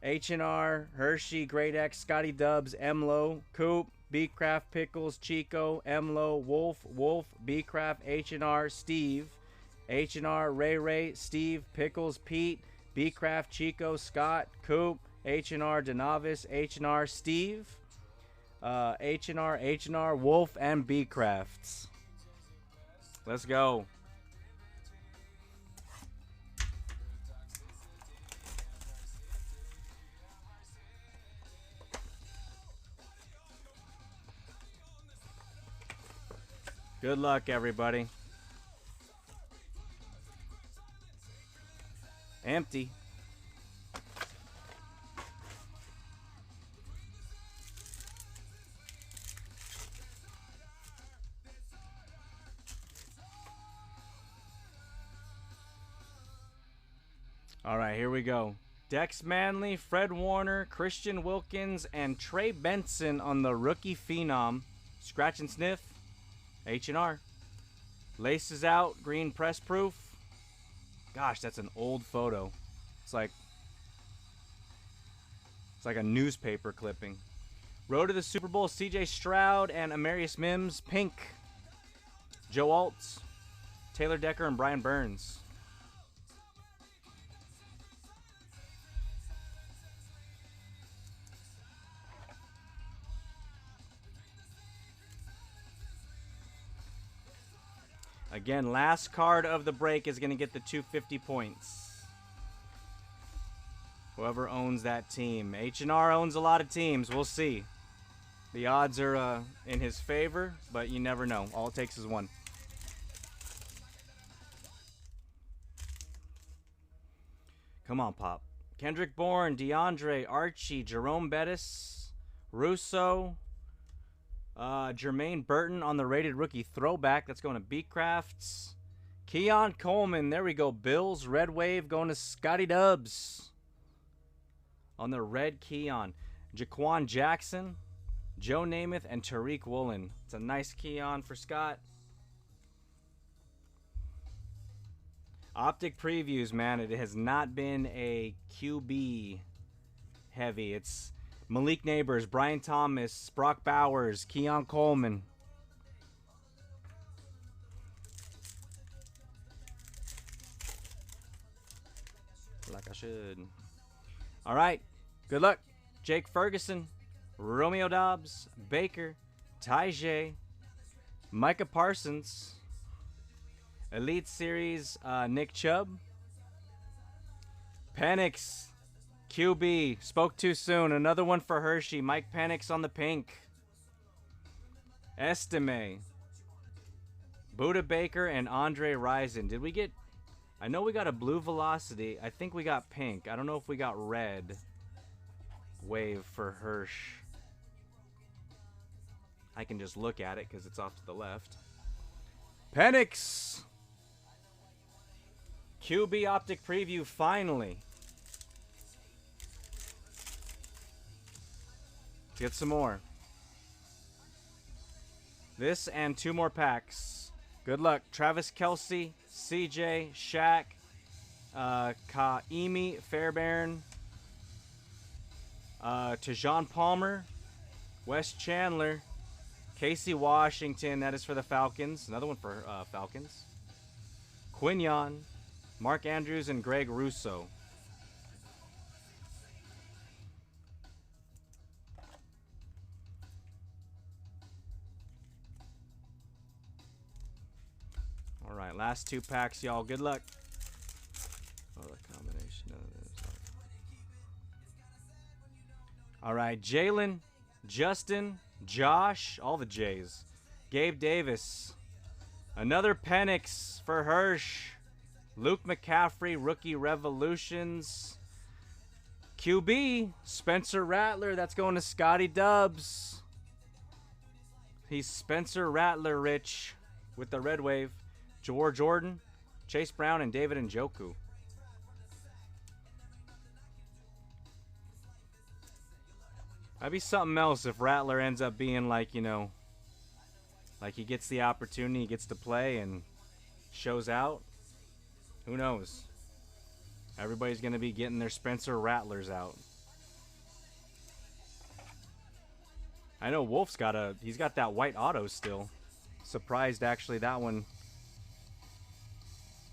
H&R, Hershey, Great X, Scotty Dubs, Emlo, Coop, B-Craft, Pickles, Chico, Emlo, Wolf, B-Craft, H&R, Steve, H&R, Ray, Steve, Pickles, Pete, B-Craft, Chico, Scott, Coop, H&R, Denovis, H&R, Steve, H&R, Wolf, and B-Crafts. Let's go. Good luck, everybody. Empty. All right, here we go. Dex Manley, Fred Warner, Christian Wilkins, and Trey Benson on the rookie phenom. Scratch and sniff. H&R. Laces out, green press proof. Gosh, that's an old photo. It's like a newspaper clipping. Road to the Super Bowl, CJ Stroud and Amarius Mims, pink. Joe Alt, Taylor Decker, and Brian Burns. Again, last card of the break is going to get the 250 points. Whoever owns that team. H&R owns a lot of teams. We'll see. The odds are in his favor, but you never know. All it takes is one. Come on, Pop. Kendrick Bourne, DeAndre, Archie, Jerome Bettis, Russo, Jermaine Burton on the rated rookie throwback. That's going to Beatcrafts. Keon Coleman. There we go. Bills, Red Wave going to Scotty Dubs. On the red Keon. Jaquan Jackson, Joe Namath, and Tariq Woolen. It's a nice Keon for Scott. Optic previews, man. It has not been a QB heavy. It's Malik Neighbors, Brian Thomas, Brock Bowers, Keon Coleman. Like I should. All right. Good luck. Jake Ferguson, Romeo Dobbs, Baker, Tajay, Micah Parsons, Elite Series, Nick Chubb, Penix, QB, spoke too soon. Another one for Hershey. Mike Penix on the pink. Estime, Buda Baker, and Andre Rison. Did we get... I know we got a blue Velocity. I think we got pink. I don't know if we got red Wave for Hirsch. I can just look at it because it's off to the left. Penix! QB Optic Preview finally. Let's get some more. This and 2 more packs. Good luck. Travis Kelce, CJ, Shaq, Kaimi Fairbairn, Tajon Palmer, Wes Chandler, Casey Washington, that is for the Falcons. Another one for Falcons. Quinion, Mark Andrews, and Greg Russo. All right, last 2 packs, y'all. Good luck. Oh, the combination of this. All right, Jalen, Justin, Josh, all the J's. Gabe Davis. Another Penix for Hirsch. Luke McCaffrey, Rookie Revolutions. QB, Spencer Rattler. That's going to Scotty Dubs. He's Spencer Rattler rich with the red wave. Jawar Jordan, Chase Brown, and David Njoku. That'd be something else if Rattler ends up being like, you know, like he gets the opportunity, he gets to play and shows out. Who knows? Everybody's going to be getting their Spencer Rattlers out. I know Wolf's got he's got that white auto still. Surprised actually that one.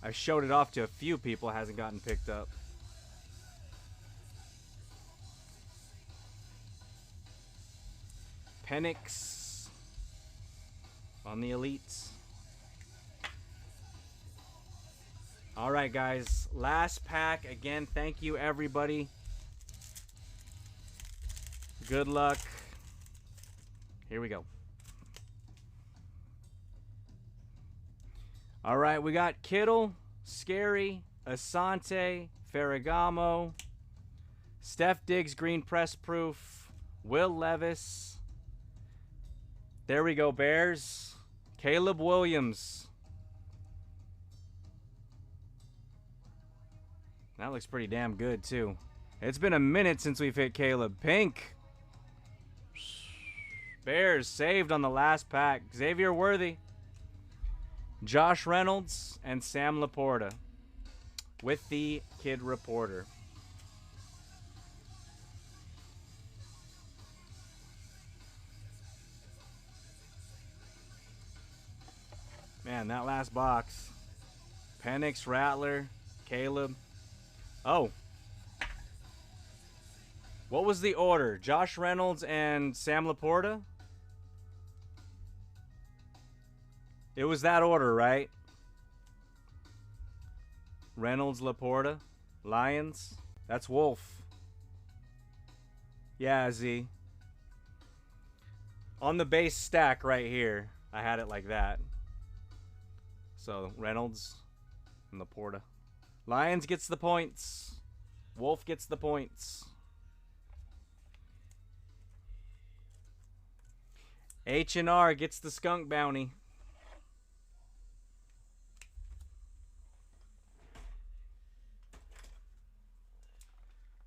I showed it off to a few people, hasn't gotten picked up. Penix on the elites. All right, guys. Last pack. Again, thank you, everybody. Good luck. Here we go. All right, we got Kittle, Scary, Asante, Ferragamo, Steph Diggs, Green Press Proof, Will Levis. There we go, Bears. Caleb Williams. That looks pretty damn good, too. It's been a minute since we've hit Caleb. Pink. Bears saved on the last pack. Xavier Worthy. Josh Reynolds and Sam Laporta with the Kid Reporter. Man, that last box. Penix, Rattler, Caleb. Oh. What was the order? Josh Reynolds and Sam Laporta? It was that order, right? Reynolds, Laporta, Lions. That's Wolf. Yeah, Z. On the base stack right here, I had it like that. So, Reynolds and Laporta. Lions gets the points. Wolf gets the points. H&R gets the skunk bounty.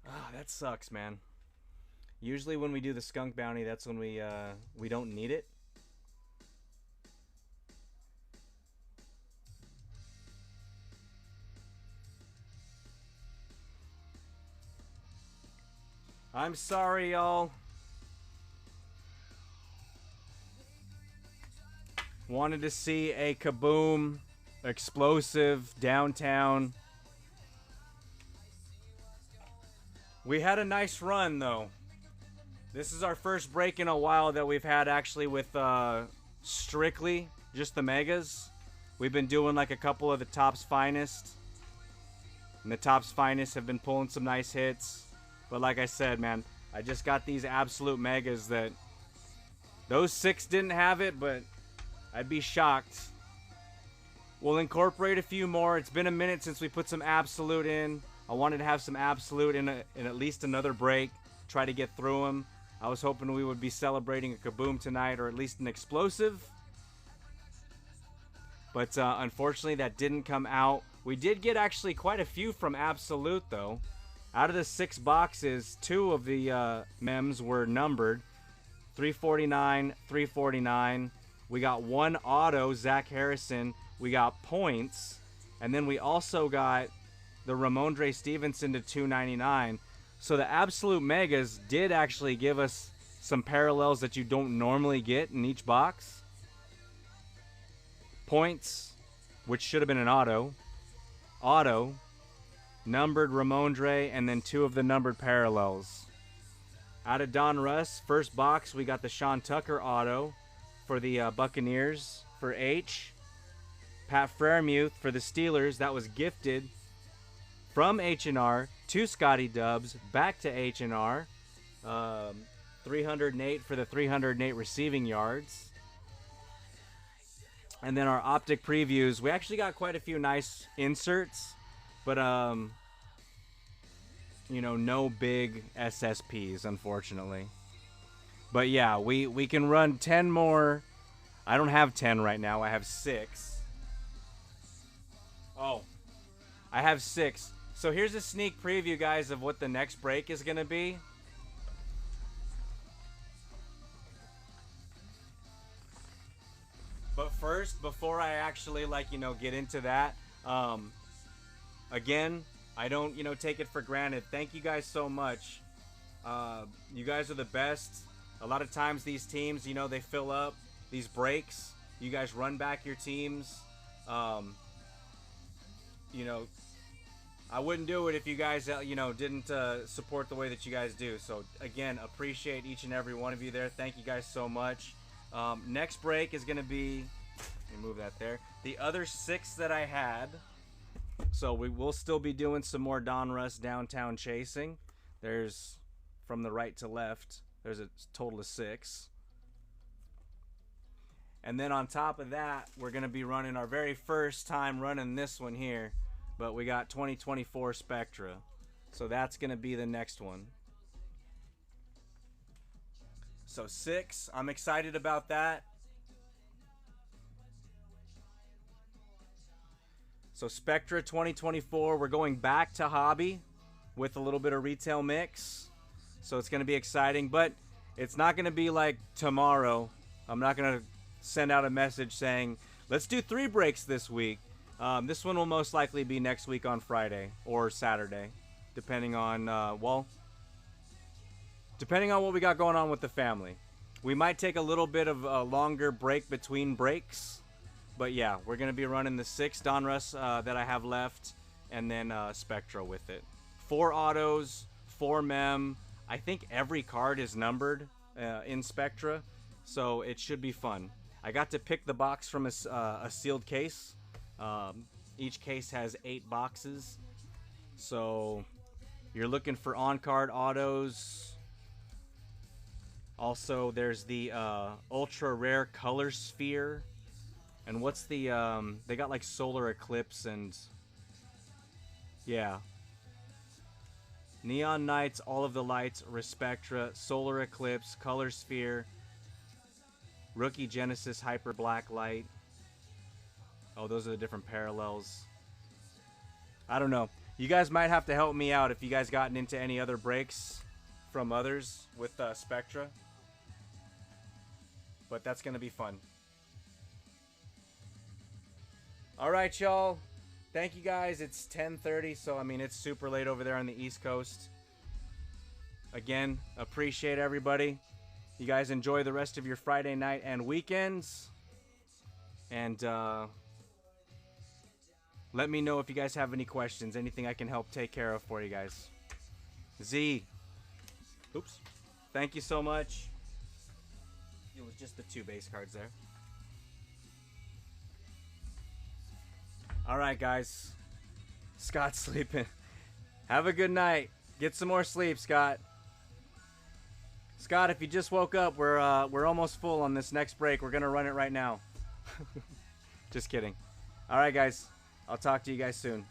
Ah, that sucks, man. Usually when we do the skunk bounty, that's when we don't need it. I'm sorry, y'all. Wanted to see a kaboom, explosive, downtown. We had a nice run, though. This is our first break in a while that we've had actually with strictly just the Megas. We've been doing like a couple of the Topps Finest. And the Topps Finest have been pulling some nice hits. But like I said, man, I just got these absolute Megas that... Those 6 didn't have it, but I'd be shocked. We'll incorporate a few more. It's been a minute since we put some absolute in. I wanted to have some absolute in at least another break. Try to get through them. I was hoping we would be celebrating a kaboom tonight, or at least an explosive. But unfortunately, that didn't come out. We did get actually quite a few from absolute, though. Out of the 6 boxes, 2 of the mems were numbered. 349, 349. We got 1 auto, Zach Harrison. We got points. And then we also got the Ramondre Stevenson to 299. So the absolute Megas did actually give us some parallels that you don't normally get in each box. Points, which should have been an auto. Auto. Numbered Ramondre, and then 2 of the numbered parallels. Out of Donruss, first box, we got the Sean Tucker auto for the Buccaneers for H. Pat Freiermuth for the Steelers. That was gifted from H&R to Scotty Dubs, back to H&R. 308 for the 308 receiving yards. And then our optic previews. We actually got quite a few nice inserts. But, you know, no big SSPs, unfortunately. But, yeah, we can run 10 more. I don't have 10 right now. I have 6. Oh, I have 6. So here's a sneak preview, guys, of what the next break is going to be. But first, before I actually, like, you know, get into that, again, I don't, you know, take it for granted. Thank you guys so much. You guys are the best. A lot of times these teams, you know, they fill up these breaks. You guys run back your teams. You know, I wouldn't do it if you guys, you know, didn't support the way that you guys do. So, again, appreciate each and every one of you there. Thank you guys so much. Next break is going to be, let me move that there. The other 6 that I had. So we will still be doing some more Donruss downtown chasing. There's, from the right to left, there's a total of 6. And then on top of that, we're going to be running our very first time running this one here. But we got 2024 Spectra. So that's going to be the next one. So 6, I'm excited about that. So Spectra 2024, we're going back to hobby with a little bit of retail mix. So it's going to be exciting, but it's not going to be like tomorrow. I'm not going to send out a message saying, let's do 3 breaks this week. This one will most likely be next week on Friday or Saturday, depending on, depending on what we got going on with the family. We might take a little bit of a longer break between breaks. But yeah, we're going to be running the 6 Donruss that I have left, and then Spectra with it. 4 autos, 4 mem. I think every card is numbered in Spectra, so it should be fun. I got to pick the box from a sealed case. Each case has 8 boxes. So you're looking for on-card autos. Also, there's the ultra rare color sphere. And what's the, they got like solar eclipse and, yeah. Neon Nights, All of the Lights, Respectra, Solar Eclipse, Color Sphere, Rookie Genesis, Hyper Black Light. Oh, those are the different parallels. I don't know. You guys might have to help me out if you guys gotten into any other breaks from others with Spectra. But that's going to be fun. All right, y'all. Thank you guys. It's 10:30, so I mean it's super late over there on the East Coast. Again, appreciate everybody. You guys enjoy the rest of your Friday night and weekends. And let me know if you guys have any questions, anything I can help take care of for you guys. Z. Oops. Thank you so much. It was just the 2 base cards there. Alright, guys. Scott's sleeping. Have a good night. Get some more sleep, Scott. Scott, if you just woke up, we're almost full on this next break. We're going to run it right now. Just kidding. Alright, guys. I'll talk to you guys soon.